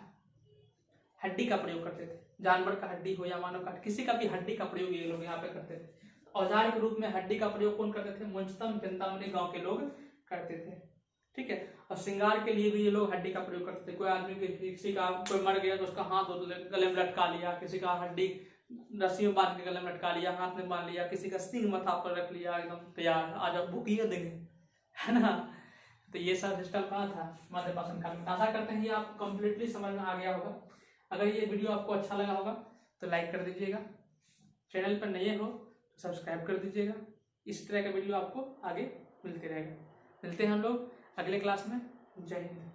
हड्डी का प्रयोग करते थे। जानवर का हड्डी हो या मानव का, किसी का भी हड्डी का प्रयोग ये लोग यहाँ पे करते थे। औजार के रूप में हड्डी का प्रयोग कौन करते थे? मुंचतम चिंतामणि गाँव के लोग करते थे, ठीक है। और श्रृंगार के लिए भी ये लोग हड्डी का प्रयोग करते थे। कोई आदमी किसी का कोई मर गया तो उसका हाथ गले में लटका लिया, किसी का हड्डी रस्सी में बांध के गले में लटका लिया, हाथ में बांध लिया, किसी का सिंह मथा पर रख लिया, एकदम तैयार, आज आप भूखिए देंगे, है ना। तो ये सब सिस्टम कहाँ था? मध्य पाषाण काल में। आशा करते हैं ये आपको कंप्लीटली समझ में आ गया होगा। अगर ये वीडियो आपको अच्छा लगा होगा तो लाइक कर दीजिएगा, चैनल पर नए हो तो सब्सक्राइब कर दीजिएगा। इस तरह का वीडियो आपको आगे मिलते रहेगा। मिलते हैं हम लोग अगले क्लास में। जय हिंद।